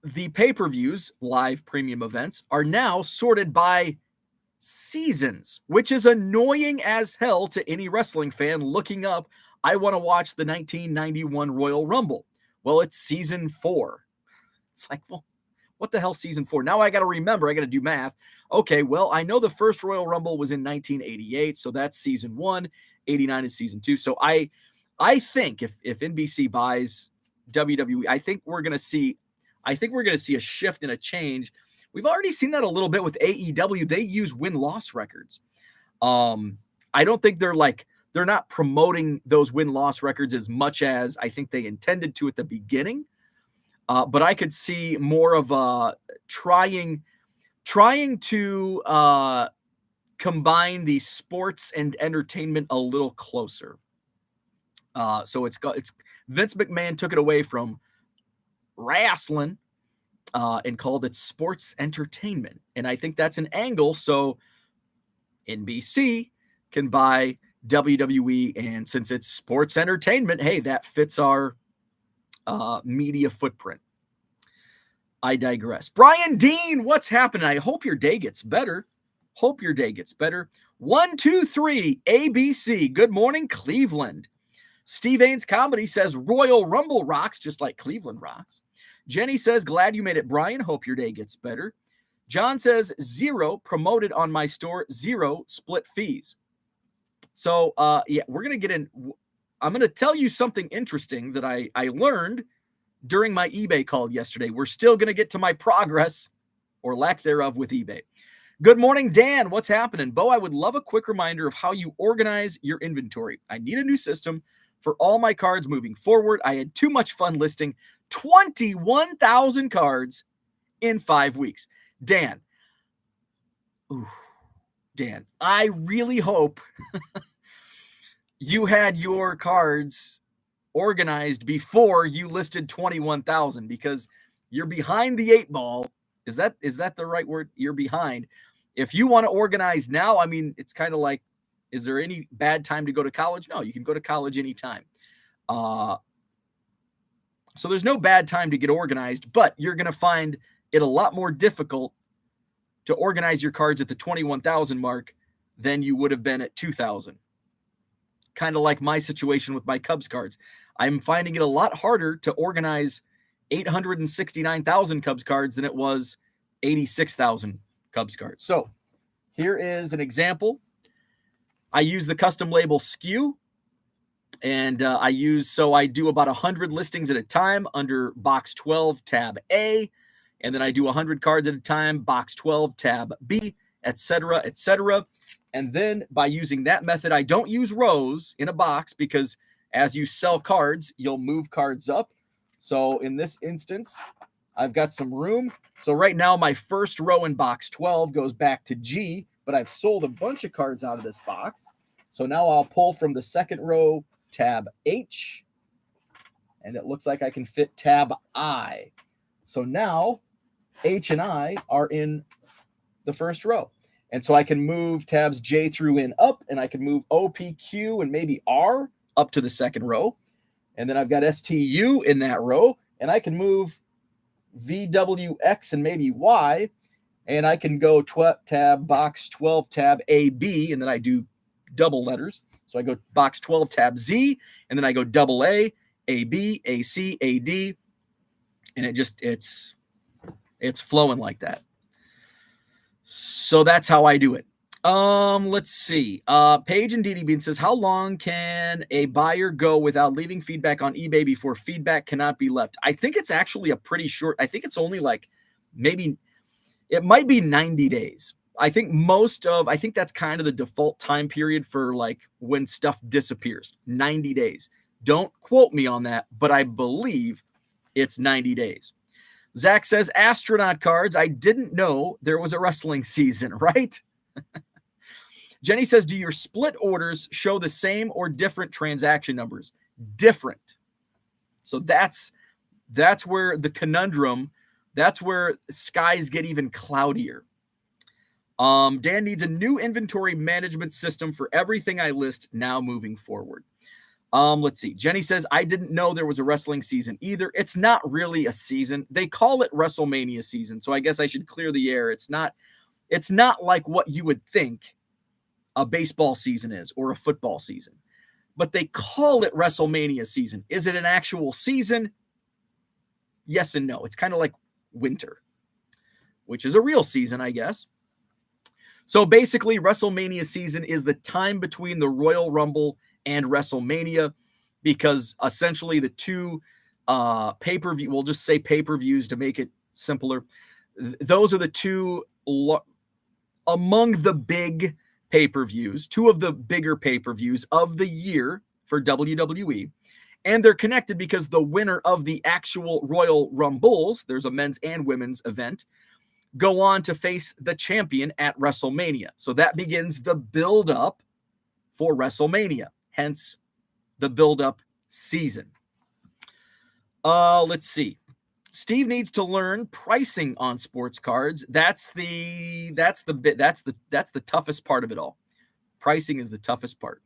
the pay-per-views, live premium events, are now sorted by seasons, which is annoying as hell to any wrestling fan looking up, I want to watch the 1991 Royal Rumble. Well, it's season 4. It's like, well, what the hell season 4? Now I got to remember, I got to do math. Okay, well, I know the first Royal Rumble was in 1988, so that's season 1. 89 is season 2. So I think if NBC buys WWE, I think we're going to see a shift and a change. We've already seen that a little bit with AEW. They use win-loss records. I don't think they're not promoting those win-loss records as much as I think they intended to at the beginning. But I could see more of trying to combine the sports and entertainment a little closer. So it's Vince McMahon took it away from wrestling and called it sports entertainment. And I think that's an angle. So NBC can buy WWE, and since it's sports entertainment, hey, that fits our media footprint. I digress. Brian Dean, what's happening? I hope your day gets better. 1, 2, 3, ABC. Good morning, Cleveland. Steve Ains Comedy says Royal Rumble rocks just like Cleveland rocks. Jenny says, glad you made it, Brian. Hope your day gets better. John says 0 promoted on my store, 0 split fees. So, we're going to get in. I'm going to tell you something interesting that I learned during my eBay call yesterday. We're still going to get to my progress or lack thereof with eBay. Good morning, Dan. What's happening? Bo, I would love a quick reminder of how you organize your inventory. I need a new system for all my cards moving forward. I had too much fun listing 21,000 cards in 5 weeks. Dan, I really hope you had your cards organized before you listed 21,000, because you're behind the 8 ball. Is that the right word? You're behind. If you want to organize now, I mean, it's kind of like, is there any bad time to go to college? No, you can go to college anytime. So there's no bad time to get organized, but you're going to find it a lot more difficult to organize your cards at the 21,000 mark than you would have been at 2,000. Kind of like my situation with my Cubs cards. I'm finding it a lot harder to organize 869,000 Cubs cards than it was 86,000 Cubs cards. So here is an example. I use the custom label SKU, and I do about 100 listings at a time under box 12, tab A, and then I do 100 cards at a time, box 12, tab B, etc., etc. And then by using that method, I don't use rows in a box because as you sell cards, you'll move cards up. So in this instance, I've got some room. So right now my first row in box 12 goes back to G, but I've sold a bunch of cards out of this box. So now I'll pull from the second row tab H, and it looks like I can fit tab I. So now H and I are in the first row. And so I can move tabs J through N up, and I can move O, P, Q, and maybe R up to the second row. And then I've got STU in that row, and I can move V, W, X, and maybe Y. And I can go tab box 12 tab A, B, and then I do double letters. So I go box 12 tab Z, and then I go double A, B, A, C, A, D. And it's flowing like that. So that's how I do it. Let's see. Paige and DD Bean says, how long can a buyer go without leaving feedback on eBay before feedback cannot be left? I think it's actually a pretty short. I think it's only like maybe it might be 90 days. I think that's kind of the default time period for like when stuff disappears. 90 days. Don't quote me on that, but I believe it's 90 days. Zach says, astronaut cards. I didn't know there was a wrestling season, right? Jenny says, do your split orders show the same or different transaction numbers? Different. So that's where the conundrum, that's where skies get even cloudier. Dan needs a new inventory management system for everything I list now moving forward. Let's see. Jenny says, I didn't know there was a wrestling season either. It's not really a season. They call it WrestleMania season. So I guess I should clear the air. It's not like what you would think a baseball season is or a football season, but they call it WrestleMania season. Is it an actual season? Yes and no. It's kind of like winter, which is a real season, I guess. So basically WrestleMania season is the time between the Royal Rumble and WrestleMania, because essentially the two pay-per-view, we'll just say pay-per-views to make it simpler. Those are the two among the big pay-per-views, two of the bigger pay-per-views of the year for WWE. And they're connected because the winner of the actual Royal Rumbles, there's a men's and women's event, go on to face the champion at WrestleMania. So that begins the build-up for WrestleMania. Hence the build-up season. Let's see. Steve needs to learn pricing on sports cards. That's the toughest part of it all. Pricing is the toughest part.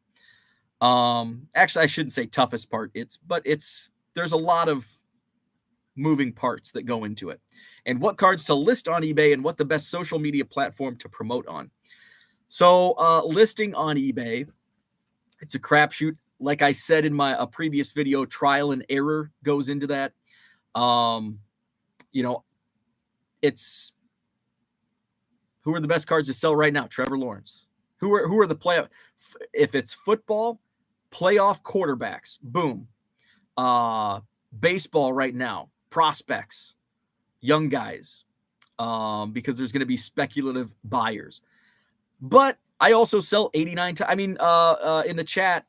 Actually, I shouldn't say toughest part. There's a lot of moving parts that go into it. And what cards to list on eBay and what the best social media platform to promote on. So listing on eBay, it's a crapshoot. Like I said in my previous video, trial and error goes into that. It's who are the best cards to sell right now? Trevor Lawrence. Who are the playoff? If it's football, playoff quarterbacks. Boom. Baseball right now, prospects, young guys, because there's going to be speculative buyers. But I also sell 89 times. In the chat,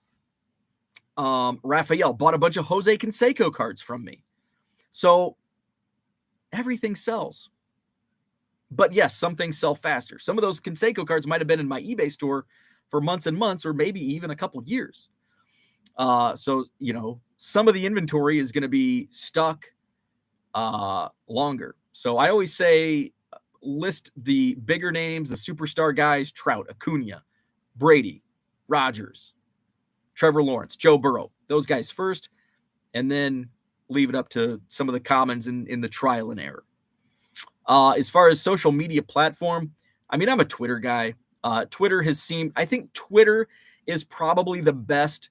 Raphael bought a bunch of Jose Canseco cards from me. So everything sells. But yes, some things sell faster. Some of those Canseco cards might have been in my eBay store for months and months, or maybe even a couple years. So, some of the inventory is going to be stuck longer. So I always say, list the bigger names, the superstar guys: Trout, Acuna, Brady, Rodgers, Trevor Lawrence, Joe Burrow, those guys first, and then leave it up to some of the commons in the trial and error. As far as social media platform, I'm a Twitter guy. Twitter I think Twitter is probably the best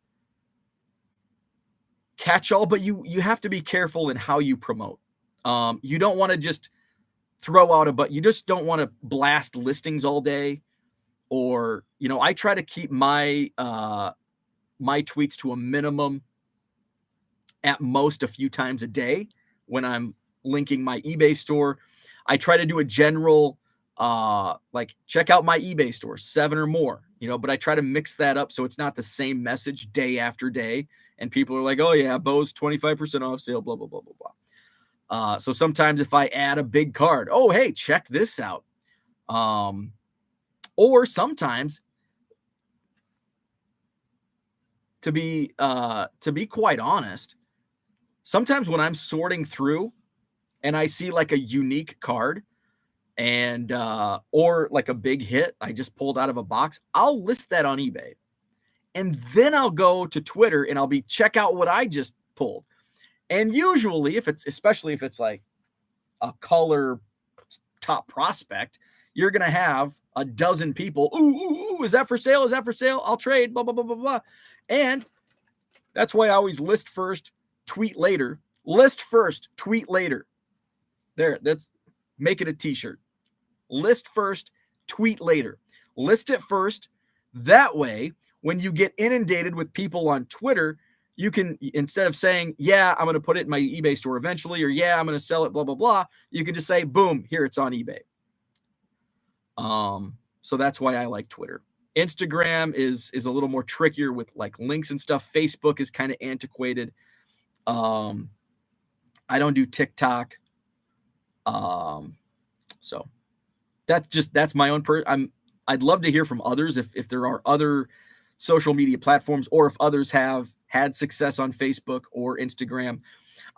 catch-all, but you have to be careful in how you promote. You don't want to just throw out you just don't want to blast listings all day. Or, I try to keep my tweets to a minimum, at most a few times a day when I'm linking my eBay store. I try to do a general, check out my eBay store, 7 or more, but I try to mix that up so it's not the same message day after day. And people are like, oh yeah, Bose 25% off sale, blah, blah, blah, blah, So sometimes if I add a big card, oh, hey, check this out. Or sometimes, to be quite honest, sometimes when I'm sorting through and I see like a unique card and or like a big hit I just pulled out of a box, I'll list that on eBay. And then I'll go to Twitter and I'll be check out what I just pulled. And usually especially if it's like a color top prospect, you're going to have a dozen people. Ooh, is that for sale? Is that for sale? I'll trade, blah, blah, blah, blah, blah. And that's why I always list first, tweet later. List first, tweet later. There, make it a t-shirt. List first, tweet later. List it first. That way, when you get inundated with people on Twitter, you can, instead of saying, yeah, I'm going to put it in my eBay store eventually, or yeah, I'm going to sell it, blah, blah, blah, you can just say, boom, here it's on eBay. So that's why I like Twitter. Instagram is a little more trickier with like links and stuff. Facebook is kind of antiquated. I don't do TikTok. So that's my own I'd love to hear from others if there are other social media platforms or if others have had success on Facebook or Instagram.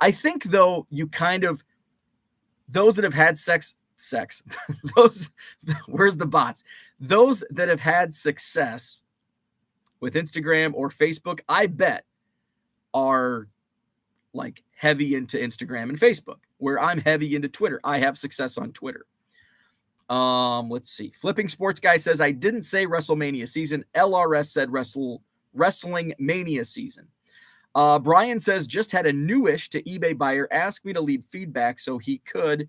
I think though, you kind of, those that have had sex, those, where's the bots? Those that have had success with Instagram or Facebook, I bet are like heavy into Instagram and Facebook, where I'm heavy into Twitter. I have success on Twitter. Let's see. Flipping Sports Guy says, I didn't say WrestleMania season. LRS said Wrestling Mania season. Brian says, just had a newish to eBay buyer ask me to leave feedback so he could.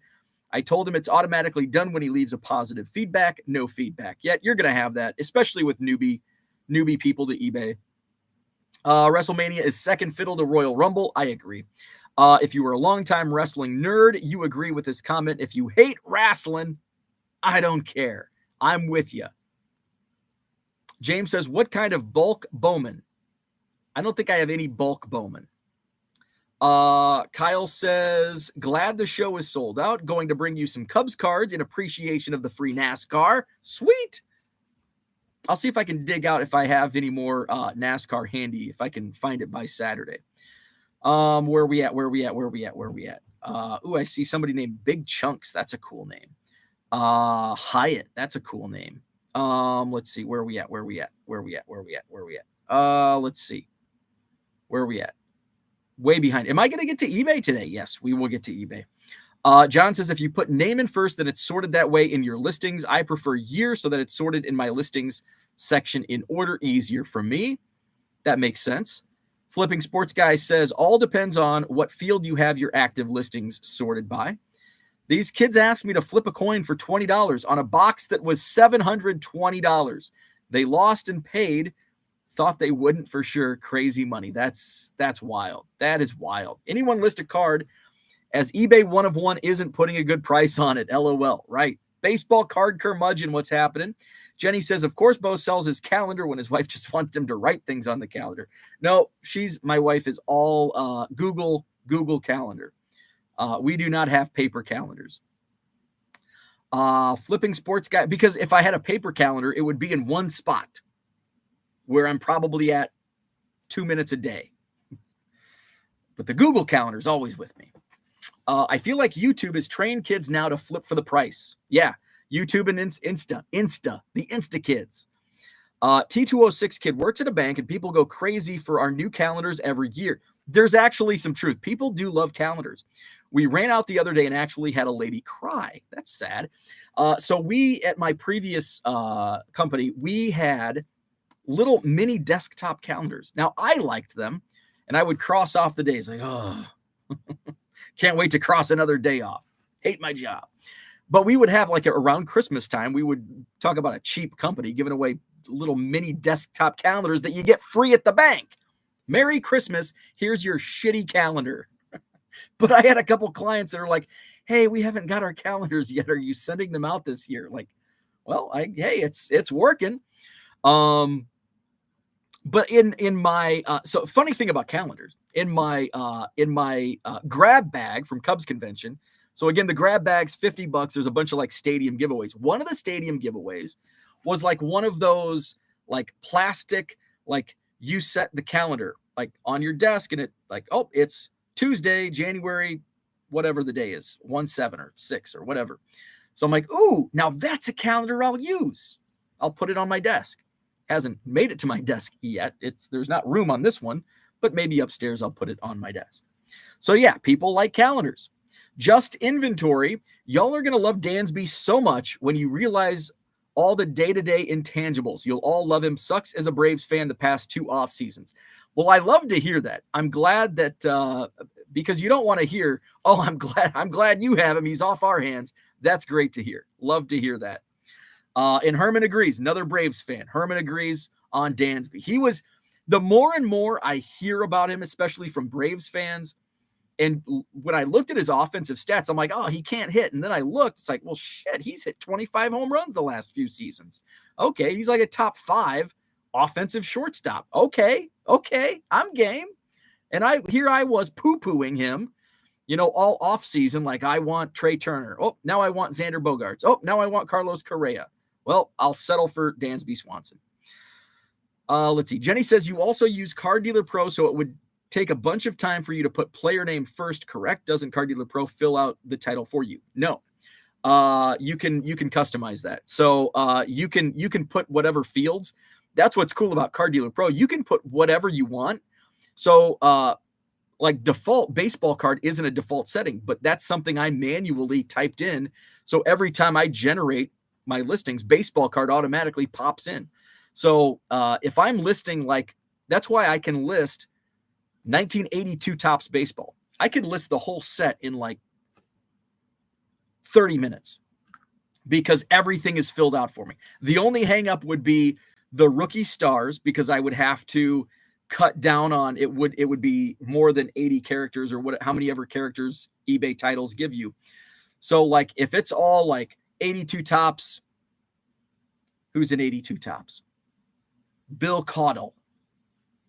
I told him it's automatically done when he leaves a positive feedback. No feedback yet. You're going to have that, especially with newbie people to eBay. WrestleMania is second fiddle to Royal Rumble. I agree. If you were a longtime wrestling nerd, you agree with this comment. If you hate wrestling, I don't care. I'm with you. James says, what kind of bulk Bowman? I don't think I have any bulk Bowman. Kyle says, glad the show is sold out. Going to bring you some Cubs cards in appreciation of the free NASCAR. Sweet. I'll see if I can dig out if I have any more NASCAR handy, if I can find it by Saturday. Where are we at? I see somebody named Big Chunks. That's a cool name. Hyatt. That's a cool name. Let's see. Where are we at? Let's see. Where are we at? Way behind. Am I going to get to eBay today? Yes, we will get to eBay. John says, if you put name in first, then it's sorted that way in your listings. I prefer year so that it's sorted in my listings section in order. Easier for me. That makes sense. Flipping Sports Guy says, all depends on what field you have your active listings sorted by. These kids asked me to flip a coin for $20 on a box that was $720. They lost and paid. Thought they wouldn't for sure. Crazy money. That's wild. That is wild. Anyone list a card as eBay 1 of 1 isn't putting a good price on it. LOL. Right. Baseball card curmudgeon. What's happening? Jenny says, of course, Bo sells his calendar when his wife just wants him to write things on the calendar. No, my wife is all Google Calendar. We do not have paper calendars. Flipping Sports Guy, because if I had a paper calendar, it would be in one spot where I'm probably at 2 minutes a day. But the Google Calendar is always with me. I feel like YouTube has trained kids now to flip for the price. Yeah, YouTube and Insta, the Insta kids. T206 kid works at a bank and people go crazy for our new calendars every year. There's actually some truth. People do love calendars. We ran out the other day and actually had a lady cry. That's sad. So we, at my previous company, we had little mini desktop calendars. Now, I liked them, and I would cross off the days like, oh, can't wait to cross another day off. Hate my job. But we would have like around Christmas time, we would talk about a cheap company giving away little mini desktop calendars that you get free at the bank. Merry Christmas. Here's your shitty calendar. But I had a couple clients that are like, hey, we haven't got our calendars yet. Are you sending them out this year? Like, well, hey, it's working. But in my so funny thing about calendars, in my grab bag from Cubs convention. So again, the grab bag's $50. There's a bunch of like stadium giveaways. One of the stadium giveaways was like one of those like plastic, like you set the calendar like on your desk and it like, oh, it's Tuesday, January, whatever the day is, 1/7 or 6 or whatever. So I'm like, ooh, now that's a calendar I'll use. I'll put it on my desk. Hasn't made it to my desk yet. There's not room on this one, but maybe upstairs I'll put it on my desk. So yeah, people like calendars. Just inventory. Y'all are going to love Dansby so much when you realize all the day-to-day intangibles. You'll all love him. Sucks as a Braves fan the past 2 off seasons. Well, I love to hear that. I'm glad that because you don't want to hear, oh, I'm glad you have him. He's off our hands. That's great to hear. Love to hear that. And Herman agrees. Another Braves fan. Herman agrees on Dansby. He was, the more and more I hear about him, especially from Braves fans, and when I looked at his offensive stats, I'm like, oh, he can't hit. And then I looked, it's like, well, shit, he's hit 25 home runs the last few seasons. Okay, he's like a top 5 offensive shortstop. Okay, I'm game. And I was poo-pooing him, all off season, like I want Trey Turner. Oh, now I want Xander Bogaerts. Oh, now I want Carlos Correa. Well, I'll settle for Dansby Swanson. Let's see. Jenny says you also use Card Dealer Pro, so it would take a bunch of time for you to put player name first, correct? Doesn't Card Dealer Pro fill out the title for you? No. You can customize that. So you can put whatever fields. That's what's cool about Card Dealer Pro. You can put whatever you want. So like default baseball card isn't a default setting, but that's something I manually typed in. So every time I generate my listings, baseball card automatically pops in. So if I'm listing, like, that's why I can list 1982 Topps baseball. I could list the whole set in like 30 minutes because everything is filled out for me. The only hang up would be the rookie stars, because I would have to cut down on it. Would be more than 80 characters or how many ever characters eBay titles give you. So like if it's all like 82 Topps, who's in 82 Topps? Bill Caudle,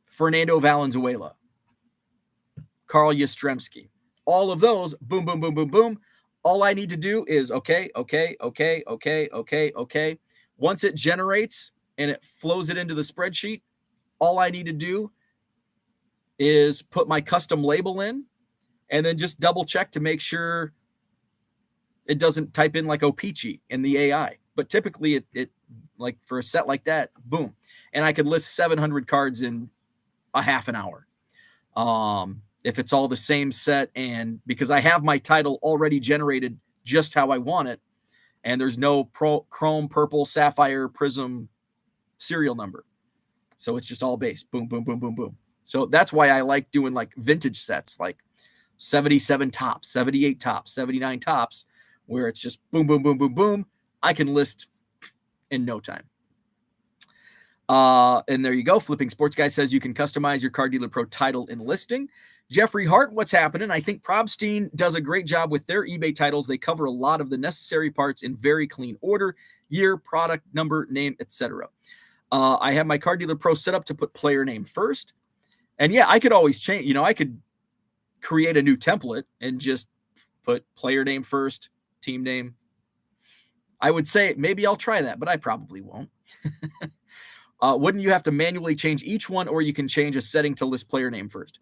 Fernando Valenzuela, Carl Yastrzemski. All of those, boom, boom, boom, boom, boom. All I need to do is okay. Once it generates and it flows it into the spreadsheet, all I need to do is put my custom label in and then just double check to make sure it doesn't type in like O-Pee-Chee in the AI. But typically it like for a set like that, boom. And I could list 700 cards in a half an hour. If it's all the same set, and because I have my title already generated just how I want it, and there's no chrome, purple, sapphire, prism serial number. So it's just all base. Boom, boom, boom, boom, boom. So that's why I like doing like vintage sets, like 77 Topps, 78 Topps, 79 Topps, where it's just boom, boom, boom, boom, boom. I can list in no time. And there you go. Flipping Sports Guy says you can customize your Card Dealer Pro title and listing. Jeffrey Hart, what's happening? I think Probstein does a great job with their eBay titles. They cover a lot of the necessary parts in very clean order: year, product, number, name, etc. I have my Card Dealer Pro set up to put player name first. And yeah, I could always change. I could create a new template and just put player name first, team name. I would say maybe I'll try that, but I probably won't. Wouldn't you have to manually change each one, or you can change a setting to list player name first?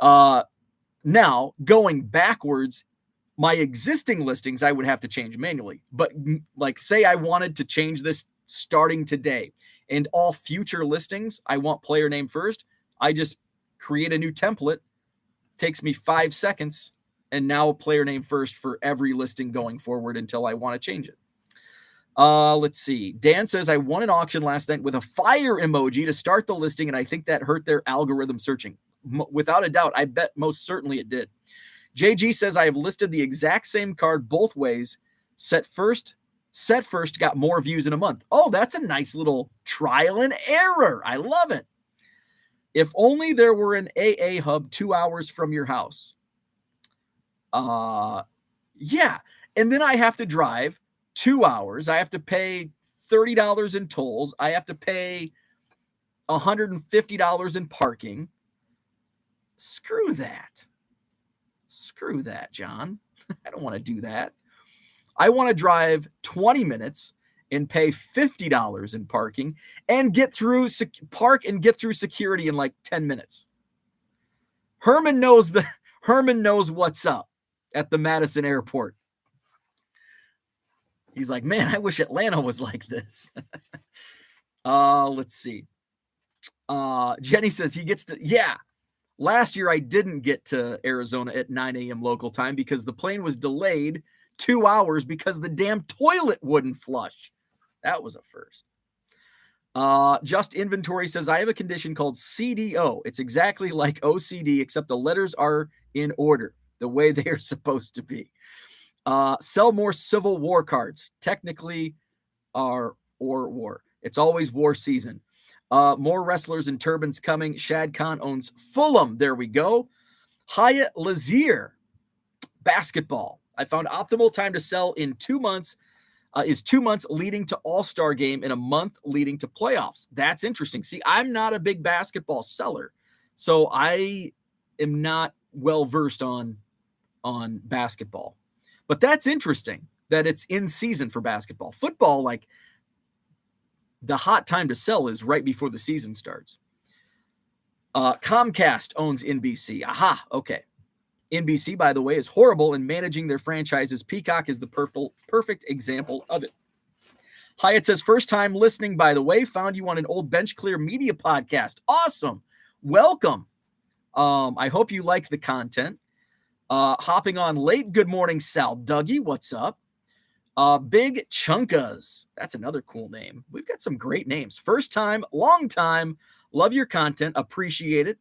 Now, going backwards, my existing listings, I would have to change manually. But like, say I wanted to change this starting today, and all future listings, I want player name first. I just create a new template. Takes me 5 seconds, and now player name first for every listing going forward until I want to change it. Let's see. Dan says, I won an auction last night with a fire emoji to start the listing, and I think that hurt their algorithm searching. Without a doubt, I bet most certainly it did. JG says, I have listed the exact same card both ways. Set first, got more views in a month. Oh, that's a nice little trial and error. I love it. If only there were an AA hub 2 hours from your house. Yeah. And then I have to drive 2 hours. I have to pay $30 in tolls. I have to pay $150 in parking. Screw that. Screw that, John. I don't want to do that. I want to drive 20 minutes and pay $50 in parking and get through security in like 10 minutes. Herman knows what's up at the Madison airport. He's like, man, I wish Atlanta was like this. Let's see. Jenny says he gets to, yeah. Last year I didn't get to Arizona at 9 a.m. local time because the plane was delayed 2 hours because the damn toilet wouldn't flush. That was a first. Just Inventory says, I have a condition called CDO. It's exactly like OCD, except the letters are in order, the way they are supposed to be. Sell more Civil War cards. Technically, or war. It's always war season. More wrestlers in turbans coming. Shad Khan owns Fulham. There we go. Hyatt Lazier. Basketball. I found optimal time to sell in 2 months is 2 months leading to All-Star game and a month leading to playoffs. That's interesting. See, I'm not a big basketball seller, so I am not well-versed on basketball. But that's interesting that it's in season for basketball. Football, like, the hot time to sell is right before the season starts. Comcast owns NBC. Aha, okay. NBC, by the way, is horrible in managing their franchises. Peacock is the perfect example of it. Hyatt says, first time listening, by the way. Found you on an old Bench Clear Media podcast. Awesome. Welcome. I hope you like the content. Hopping on late. Good morning, Sal Dougie. What's up? Big Chunkas. That's another cool name. We've got some great names. First time, long time. Love your content. Appreciate it.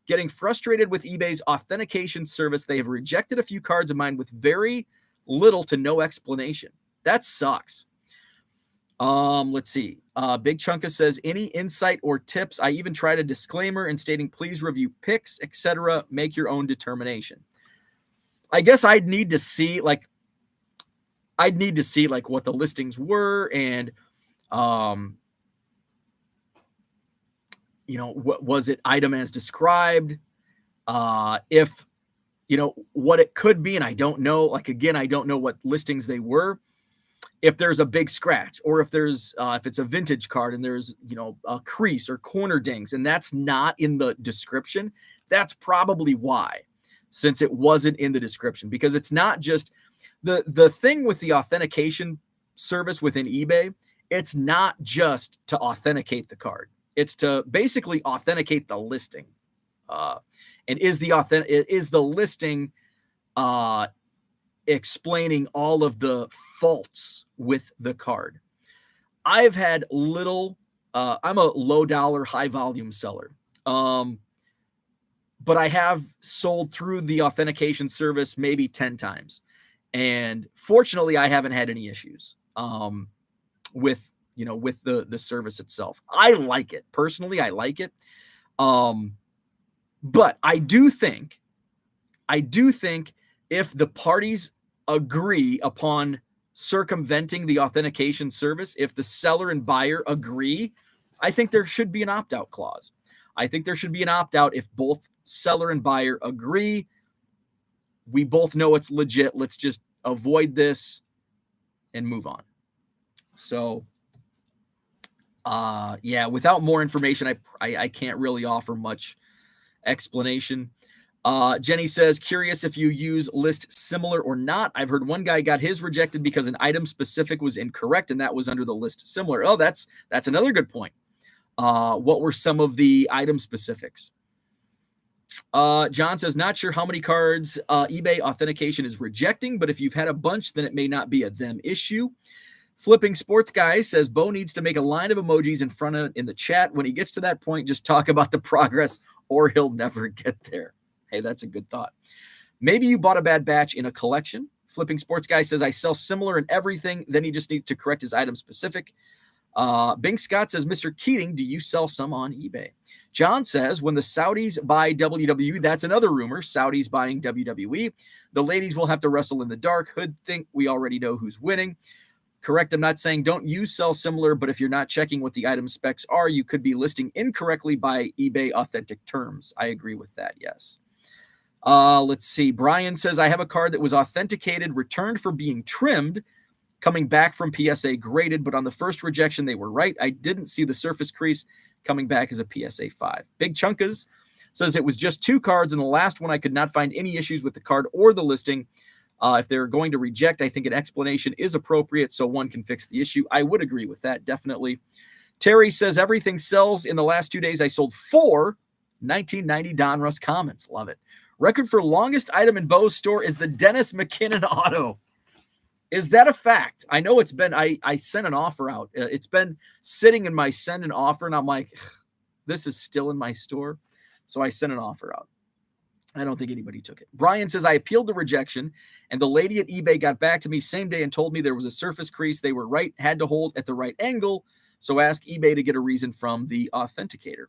Getting frustrated with eBay's authentication service. They have rejected a few cards of mine with very little to no explanation. That sucks. Let's see. Big Chunka says, any insight or tips? I even tried a disclaimer and stating, please review picks, etc. Make your own determination. I guess I'd need to see what the listings were and, what was it item as described? If, what it could be. And I don't know, like, again, I don't know what listings they were. If there's a big scratch or if there's, if it's a vintage card and there's, a crease or corner dings and that's not in the description, that's probably why, since it wasn't in the description, because it's not just the thing with the authentication service within eBay. It's not just to authenticate the card. It's to basically authenticate the listing. And is the listing explaining all of the faults with the card? I've had I'm a low dollar, high volume seller. But I have sold through the authentication service maybe 10 times. And fortunately, I haven't had any issues with the service itself. I like it. Personally, I like it. But I do think if the parties agree upon circumventing the authentication service, if the seller and buyer agree, I think there should be an opt-out clause. I think there should be an opt-out if both seller and buyer agree. We both know it's legit. Let's just avoid this and move on. So, without more information, I can't really offer much explanation. Jenny says, curious if you use list similar or not. I've heard one guy got his rejected because an item specific was incorrect, and that was under the list similar. Oh, that's another good point. What were some of the item specifics? John says, not sure how many cards eBay authentication is rejecting, but if you've had a bunch, then it may not be a them issue. Flipping Sports Guy says, Bo needs to make a line of emojis in the chat. When he gets to that point, just talk about the progress or he'll never get there. Hey, that's a good thought. Maybe you bought a bad batch in a collection. Flipping Sports Guy says, I sell similar in everything. Then he just needs to correct his item specific. Bing Scott says, Mr. Keating, do you sell some on eBay? John says, when the Saudis buy WWE, that's another rumor, Saudis buying WWE, the ladies will have to wrestle in the dark. Hood think we already know who's winning. Correct. I'm not saying don't use sell similar, but if you're not checking what the item specs are, you could be listing incorrectly by eBay authentic terms. I agree with that. Yes. Let's see. Brian says, I have a card that was authenticated, returned for being trimmed, coming back from PSA graded, but on the first rejection, they were right. I didn't see the surface crease coming back as a PSA 5. Big Chunkas says it was just 2 cards, and the last one I could not find any issues with the card or the listing. If they're going to reject, I think an explanation is appropriate so one can fix the issue. I would agree with that, definitely. Terry says everything sells. In the last 2 days, I sold 4 1990 Donruss Commons. Love it. Record for longest item in Bo's store is the Dennis McKinnon auto. Is that a fact? I know it's been, I sent an offer out. It's been sitting in my send an offer, and I'm like, this is still in my store. So I sent an offer out. I don't think anybody took it. Brian says, I appealed the rejection, and the lady at eBay got back to me same day and told me there was a surface crease. They were right, had to hold at the right angle. So ask eBay to get a reason from the authenticator.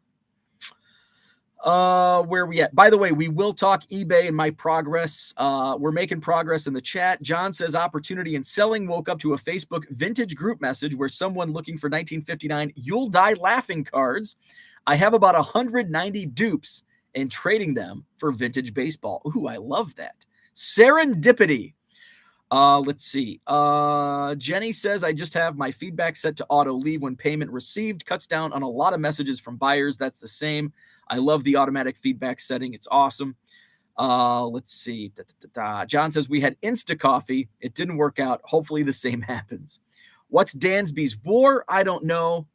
Where are we at? By the way, we will talk eBay and my progress. We're making progress in the chat. John says opportunity in selling. Woke up to a Facebook vintage group message where someone looking for 1959 You'll Die Laughing cards. I have about 190 dupes and trading them for vintage baseball. Ooh, I love that. Serendipity. Let's see. Jenny says, I just have my feedback set to auto leave when payment received. Cuts down on a lot of messages from buyers. That's the same. I love the automatic feedback setting. It's awesome. Let's see. John says, we had Insta Coffee. It didn't work out. Hopefully the same happens. What's Dansby's War? I don't know.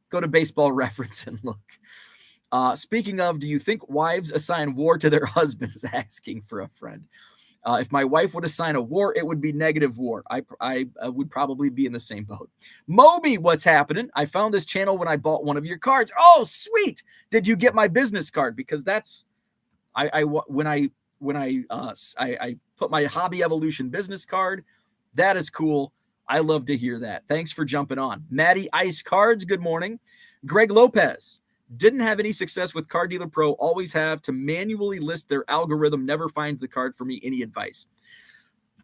Go to Baseball Reference and look. Speaking of, do you think wives assign war to their husbands? Asking for a friend. If my wife would assign a war, it would be negative war. I would probably be in the same boat. Moby, what's happening? I found this channel when I bought one of your cards. Oh, sweet. Did you get my business card? Because that's when I put my Hobby Evolution business card. That is cool. I love to hear that. Thanks for jumping on. Maddie Ice Cards, good morning. Greg Lopez. Didn't have any success with Card Dealer Pro. Always have to manually list. Their algorithm never finds the card for me. Any advice?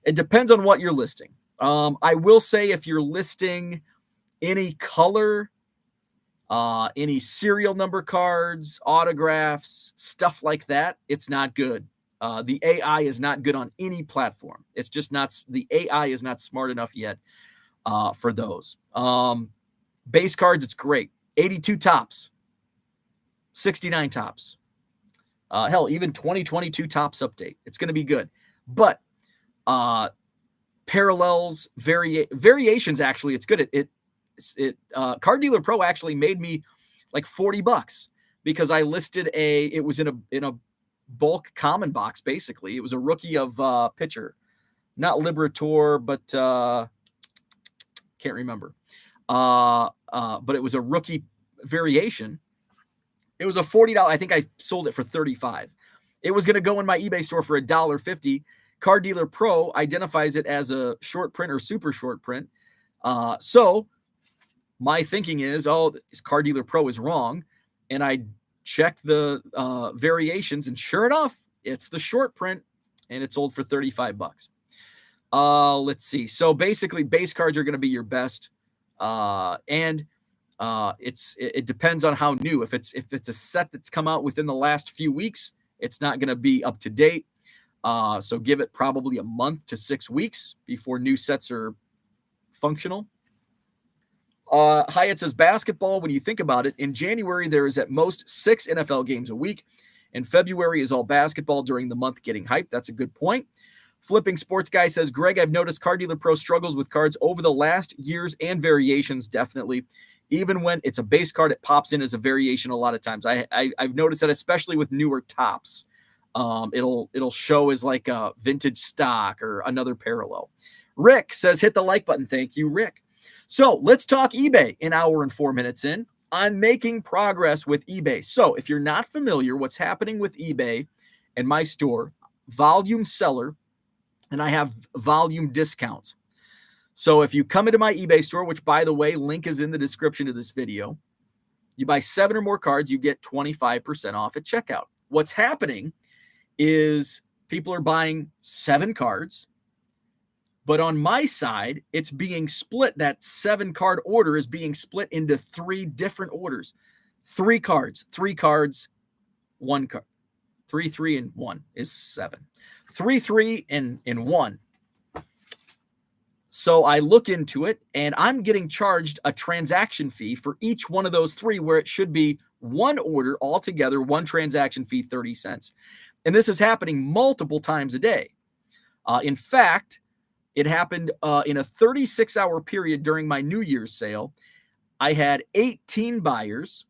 It depends on what you're listing. I will say if you're listing any color, any serial number cards, autographs, stuff like that, it's not good. The AI is not good on any platform. It's just not, the AI is not smart enough yet for those. Base cards, it's great. 82 tops. 69 tops. Hell, even 2022 tops update. It's going to be good. But parallels, variations, actually, it's good. Card Dealer Pro actually made me like $40 because I listed it was in a bulk common box, basically. It was a rookie of pitcher. Not Liberator, but can't remember. But it was a rookie variation. It was a $40. I think I sold it for $35. It was going to go in my eBay store for $1.50. Card Dealer Pro identifies it as a short print or super short print. So my thinking is, this Card Dealer Pro is wrong. And I checked the variations, and sure enough, it's the short print, and it sold for $35. Let's see. So basically, base cards are going to be your best. It depends on how new. If it's a set that's come out within the last few weeks, it's not going to be up to date. So give it probably a month to 6 weeks before new sets are functional. Hyatt says basketball. When you think about it, in January there is at most 6 NFL games a week, and February is all basketball during the month getting hyped. That's a good point. Flipping Sports Guy says, Greg, I've noticed Card Dealer Pro struggles with cards over the last years and variations. Definitely. Even when it's a base card, it pops in as a variation a lot of times. I've noticed that, especially with newer tops. It'll show as like a vintage stock or another parallel. Rick says, hit the like button. Thank you, Rick. So let's talk eBay. An hour and 4 minutes in. I'm making progress with eBay. So if you're not familiar, what's happening with eBay and my store, volume seller, and I have volume discounts. So if you come into my eBay store, which, by the way, link is in the description of this video, you buy 7 or more cards, you get 25% off at checkout. What's happening is people are buying 7 cards, But on my side, it's being split. That 7-card order is being split into 3 different orders. 3 cards, 1 card. 3, 3, and 1 is 7. 3, 3, and 1. So I look into it, and I'm getting charged a transaction fee for each one of those 3, where it should be 1 order altogether, 1 transaction fee, 30 cents. And this is happening multiple times a day. In fact, it happened in a 36-hour period during my New Year's sale. I had 18 buyers.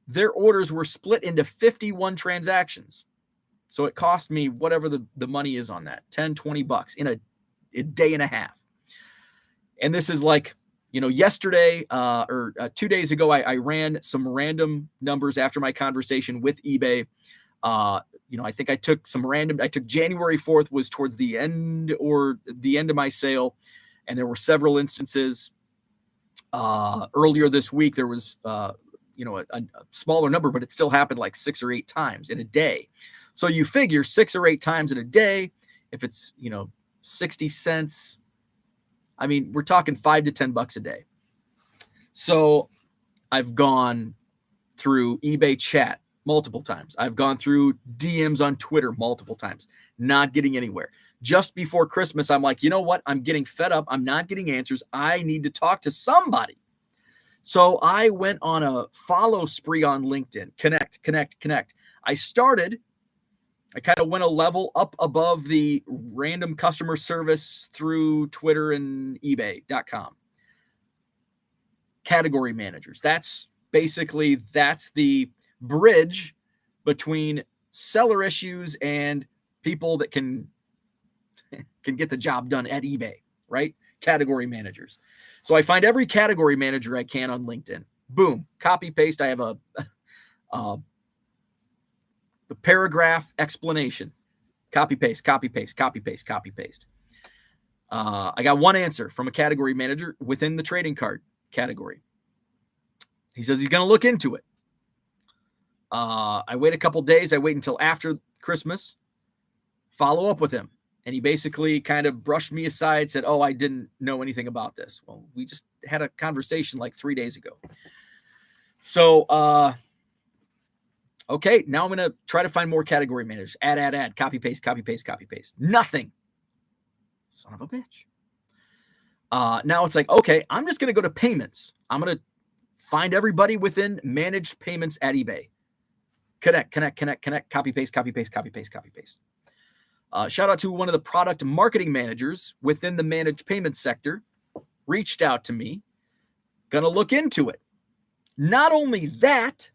Their orders were split into 51 transactions. So it cost me whatever the money is on that, 10, 20 bucks in a day and a half. And this is like, yesterday or 2 days ago, I ran some random numbers after my conversation with eBay. I think I took January 4th was towards the end of my sale. And there were several instances. Earlier this week, there was, a smaller number, but it still happened like 6 or 8 times in a day. So you figure 6 or 8 times in a day, if it's, 60 cents, I mean, we're talking $5 to $10 a day. So I've gone through eBay chat multiple times. I've gone through DMs on Twitter multiple times, not getting anywhere. Just before Christmas, I'm like, you know what? I'm getting fed up. I'm not getting answers. I need to talk to somebody. So I went on a follow spree on LinkedIn. Connect. I kind of went a level up above the random customer service through Twitter and eBay.com. Category managers. That's the bridge between seller issues and people that can get the job done at eBay, right? Category managers. So I find every category manager I can on LinkedIn. Boom, copy paste. I have the paragraph explanation. Copy paste. I got one answer from a category manager within the trading card category. He says he's going to look into it. I wait a couple days. I wait until after Christmas, follow up with him. And he basically kind of brushed me aside, said, oh, I didn't know anything about this. Well, we just had a conversation like 3 days ago. So, okay, now I'm going to try to find more category managers. Add, copy, paste. Nothing. Son of a bitch. Now it's like, okay, I'm just going to go to payments. I'm going to find everybody within managed payments at eBay. Connect, copy, paste. Shout out to one of the product marketing managers within the managed payments sector. Reached out to me. Gonna look into it. Not only that,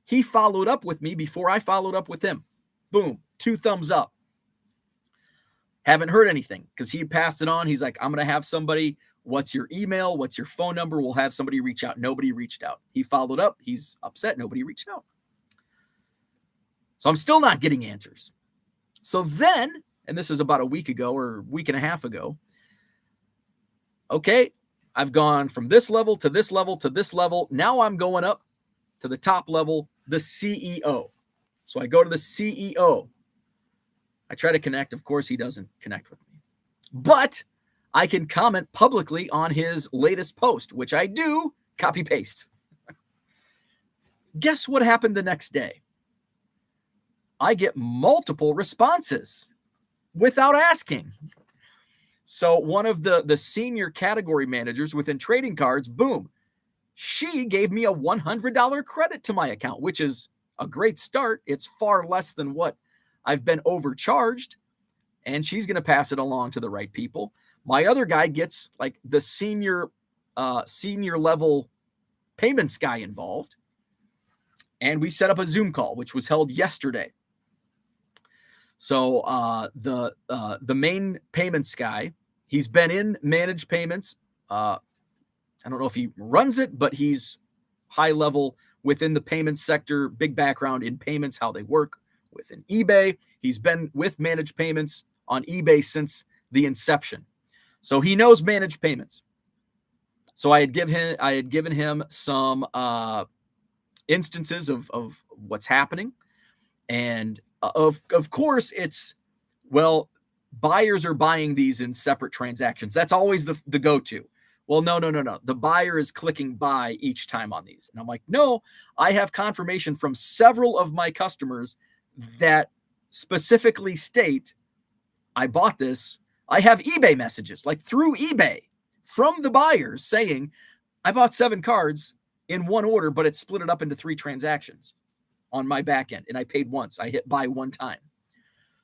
he followed up with me before I followed up with him. Boom, 2 thumbs up. Haven't heard anything because he passed it on. He's like, I'm going to have somebody. What's your email? What's your phone number? We'll have somebody reach out. Nobody reached out. He followed up. He's upset. Nobody reached out. So I'm still not getting answers. So then, and this is about a week ago or week and a half ago. Okay, I've gone from this level to this level to this level. Now I'm going up to the top level, the CEO. So I go to the CEO. I try to connect. Of course, he doesn't connect with me. But I can comment publicly on his latest post, which I do, copy paste. Guess what happened the next day? I get multiple responses without asking. So one of the senior category managers within trading cards, boom, she gave me a $100 credit to my account, which is a great start. It's far less than what I've been overcharged, and she's going to pass it along to the right people. My other guy gets like the senior level payments guy involved, and we set up a Zoom call, which was held yesterday. So the main payments guy, he's been in managed payments. I don't know if he runs it, but he's high level within the payments sector, big background in payments, how they work within eBay. He's been with managed payments on eBay since the inception. So he knows managed payments. So I had given him some instances of what's happening. And of course it's, well, buyers are buying these in separate transactions. That's always the go-to. Well, no. The buyer is clicking buy each time on these. And I'm like, no, I have confirmation from several of my customers that specifically state I bought this. I have eBay messages, like through eBay, from the buyers saying, I bought 7 cards in one order, but it split it up into 3 transactions on my back end. And I paid once. I hit buy one time.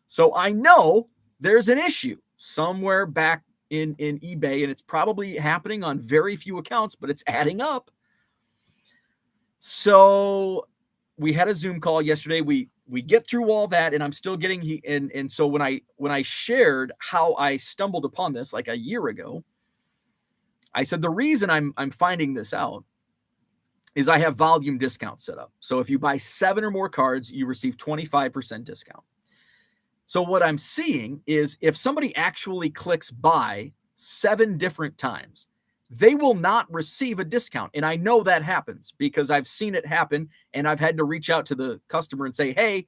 So I know there's an issue somewhere back in eBay, and it's probably happening on very few accounts, but it's adding up. So we had a Zoom call yesterday. We get through all that, and I'm still getting and so when I shared how I stumbled upon this like a year ago, I said the reason I'm finding this out is I have volume discount set up. So if you buy 7 or more cards, you receive 25% discount. So what I'm seeing is if somebody actually clicks buy 7 different times, they will not receive a discount. And I know that happens because I've seen it happen, and I've had to reach out to the customer and say, hey,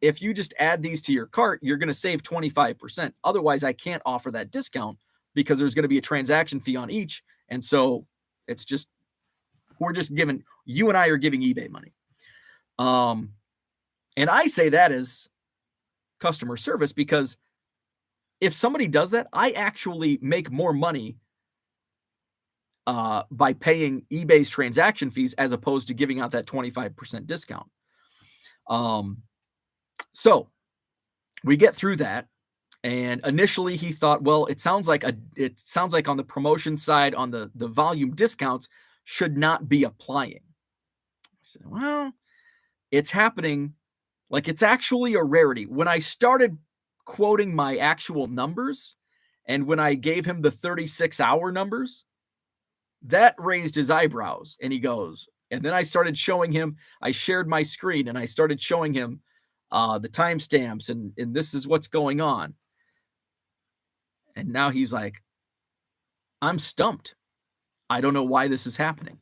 if you just add these to your cart, you're going to save 25%. Otherwise, I can't offer that discount because there's going to be a transaction fee on each. And so it's just, you and I are giving eBay money. And I say that as customer service because if somebody does that, I actually make more money by paying eBay's transaction fees as opposed to giving out that 25% discount. So we get through that, and initially he thought, well, it sounds like on the promotion side, on the volume discounts should not be applying. I said, well, it's happening. Like, it's actually a rarity. When I started quoting my actual numbers, and when I gave him the 36-hour numbers, that raised his eyebrows, and he goes, and then I started showing him, I shared my screen, and I started showing him the timestamps, and this is what's going on. And now he's like, I'm stumped. I don't know why this is happening.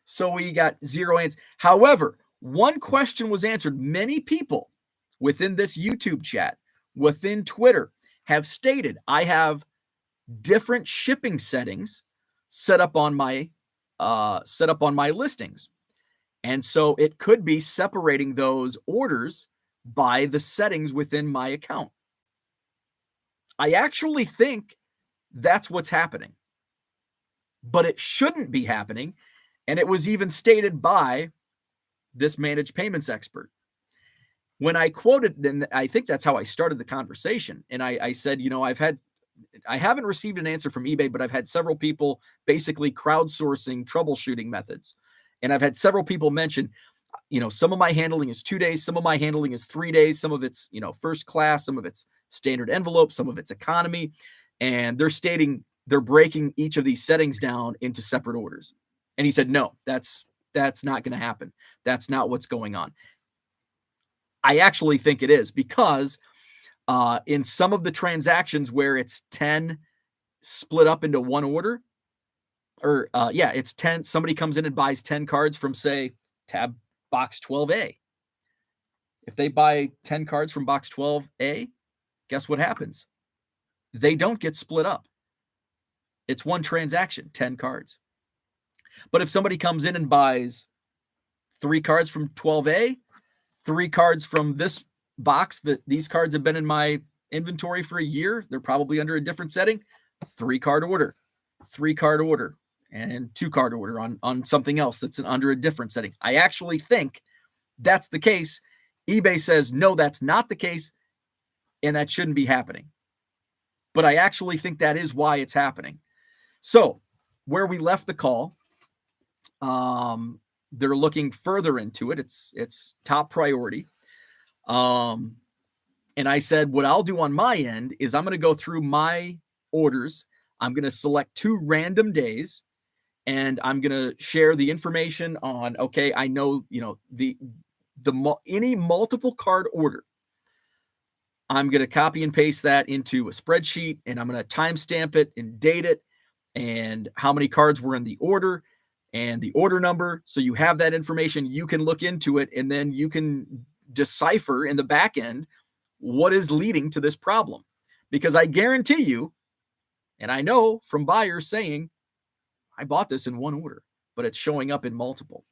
So we got 0 answers. However, one question was answered. Many people within this YouTube chat, within Twitter, have stated I have different shipping settings set up on my listings. And so it could be separating those orders by the settings within my account. I actually think that's what's happening, but it shouldn't be happening. And it was even stated by this managed payments expert. When I quoted, then I think that's how I started the conversation. And I said, I haven't received an answer from eBay, but I've had several people basically crowdsourcing troubleshooting methods. And I've had several people mention, some of my handling is 2 days, some of my handling is 3 days, some of it's, first class, some of it's standard envelope, some of it's economy. And they're stating they're breaking each of these settings down into separate orders. And he said, no, that's not going to happen. That's not what's going on. I actually think it is because in some of the transactions where it's 10 split up into one order, or it's 10. Somebody comes in and buys 10 cards from, say, tab box 12A. If they buy 10 cards from box 12A, guess what happens? They don't get split up. It's one transaction, 10 cards. But if somebody comes in and buys 3 cards from 12A, 3 cards from this box that these cards have been in my inventory for a year, they're probably under a different setting, 3-card order, 3-card order, and 2-card order on something else that's under a different setting. I actually think that's the case. eBay says, no, that's not the case, and that shouldn't be happening. But I actually think that is why it's happening. So where we left the call, they're looking further into it. It's top priority. And I said, what I'll do on my end is I'm going to go through my orders. I'm going to select 2 random days, and I'm going to share the information on, okay, I know, any multiple card order. I'm going to copy and paste that into a spreadsheet, and I'm going to timestamp it and date it and how many cards were in the order and the order number. So you have that information. You can look into it, and then you can decipher in the back end what is leading to this problem, because I guarantee you, and I know from buyers saying, I bought this in one order, but it's showing up in multiple.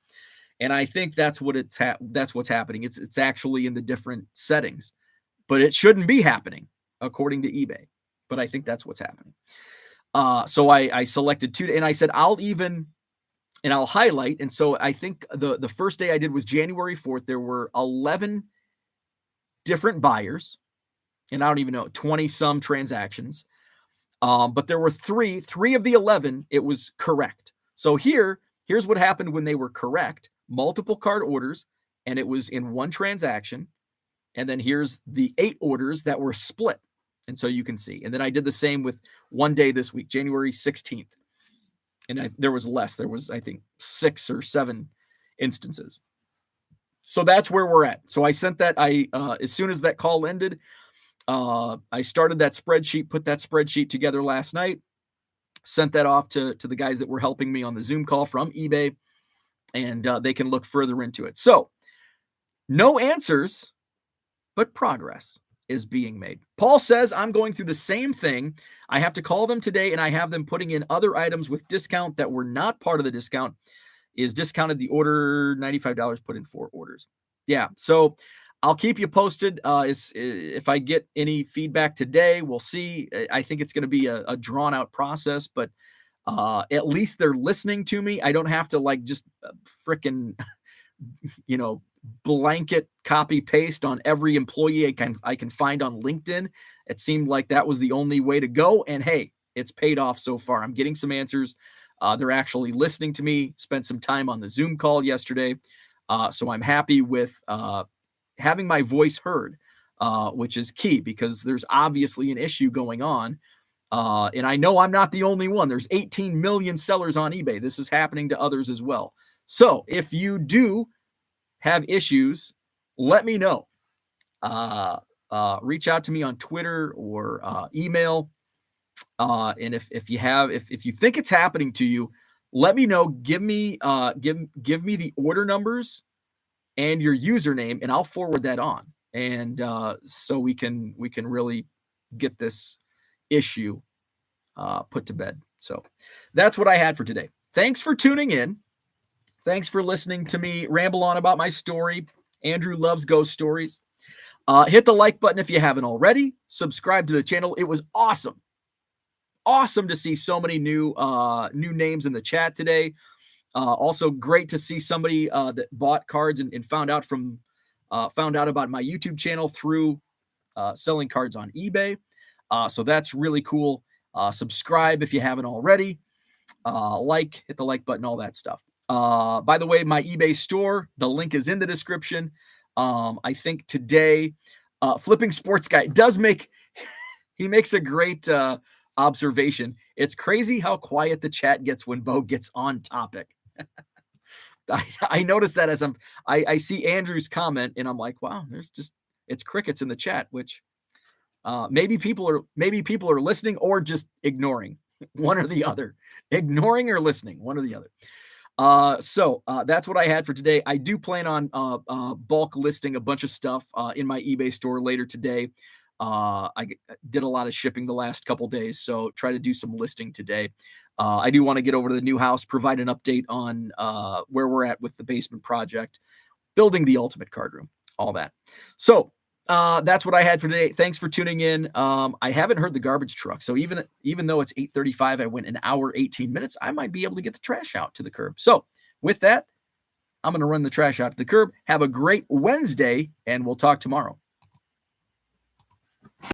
And I think that's what that's what's happening. It's actually in the different settings, but it shouldn't be happening according to eBay. But I think that's what's happening. So I selected two, and I said I'll highlight. And so I think the first day I did was January 4th. There were 11 different buyers, and I don't even know, 20 some transactions. But there were three of the 11, it was correct. So here's what happened when they were correct: multiple card orders, and it was in one transaction. And then here's the 8 orders that were split. And so you can see. And then I did the same with one day this week, January 16th. And there was less. There was, I think, 6 or 7 instances. So that's where we're at. So I sent that. As soon as that call ended, I started that spreadsheet, put that spreadsheet together last night, sent that off to the guys that were helping me on the Zoom call from eBay, and they can look further into it. So no answers, but progress is being made. Paul says, I'm going through the same thing. I have to call them today, and I have them putting in other items with discount that were not part of the discount. Is discounted the order $95, put in 4 orders. Yeah, so I'll keep you posted. If I get any feedback today, we'll see. I think it's going to be a drawn out process, but at least they're listening to me. I don't have to just frickin', blanket copy paste on every employee I can find on LinkedIn. It seemed like that was the only way to go. And hey, it's paid off so far. I'm getting some answers. They're actually listening to me. Spent some time on the Zoom call yesterday. So I'm happy with having my voice heard, which is key, because there's obviously an issue going on. And I know I'm not the only one. There's 18 million sellers on eBay. This is happening to others as well. So if you do have issues, let me know. Reach out to me on Twitter or email. And if you think it's happening to you, let me know. Give me the order numbers and your username, and I'll forward that on. And so we can really get this issue put to bed. So that's what I had for today. Thanks for tuning in. Thanks for listening to me ramble on about my story. Andrew loves ghost stories. Hit the like button if you haven't already. Subscribe to the channel. It was awesome. Awesome to see so many new names in the chat today. Also great to see somebody that bought cards and found out about my YouTube channel through selling cards on eBay. So that's really cool. Subscribe if you haven't already. Hit the like button, all that stuff. By the way, my eBay store, the link is in the description. I think today, Flipping Sports Guy he makes a great observation. It's crazy how quiet the chat gets when Bo gets on topic. I noticed that as I see Andrew's comment, and I'm like, wow, it's crickets in the chat, which maybe people are listening or just ignoring, one or the other, ignoring or listening, one or the other. So that's what I had for today. I do plan on bulk listing a bunch of stuff in my eBay store later today. I did a lot of shipping the last couple days, so try to do some listing today. I do want to get over to the new house, provide an update on where we're at with the basement project, building the ultimate card room, all that. So that's what I had for today. Thanks for tuning in. I haven't heard the garbage truck, so even though it's 8:35, I went an hour 18 minutes. I might be able to get the trash out to the curb. So with that, I'm going to run the trash out to the curb. Have a great Wednesday, and we'll talk tomorrow.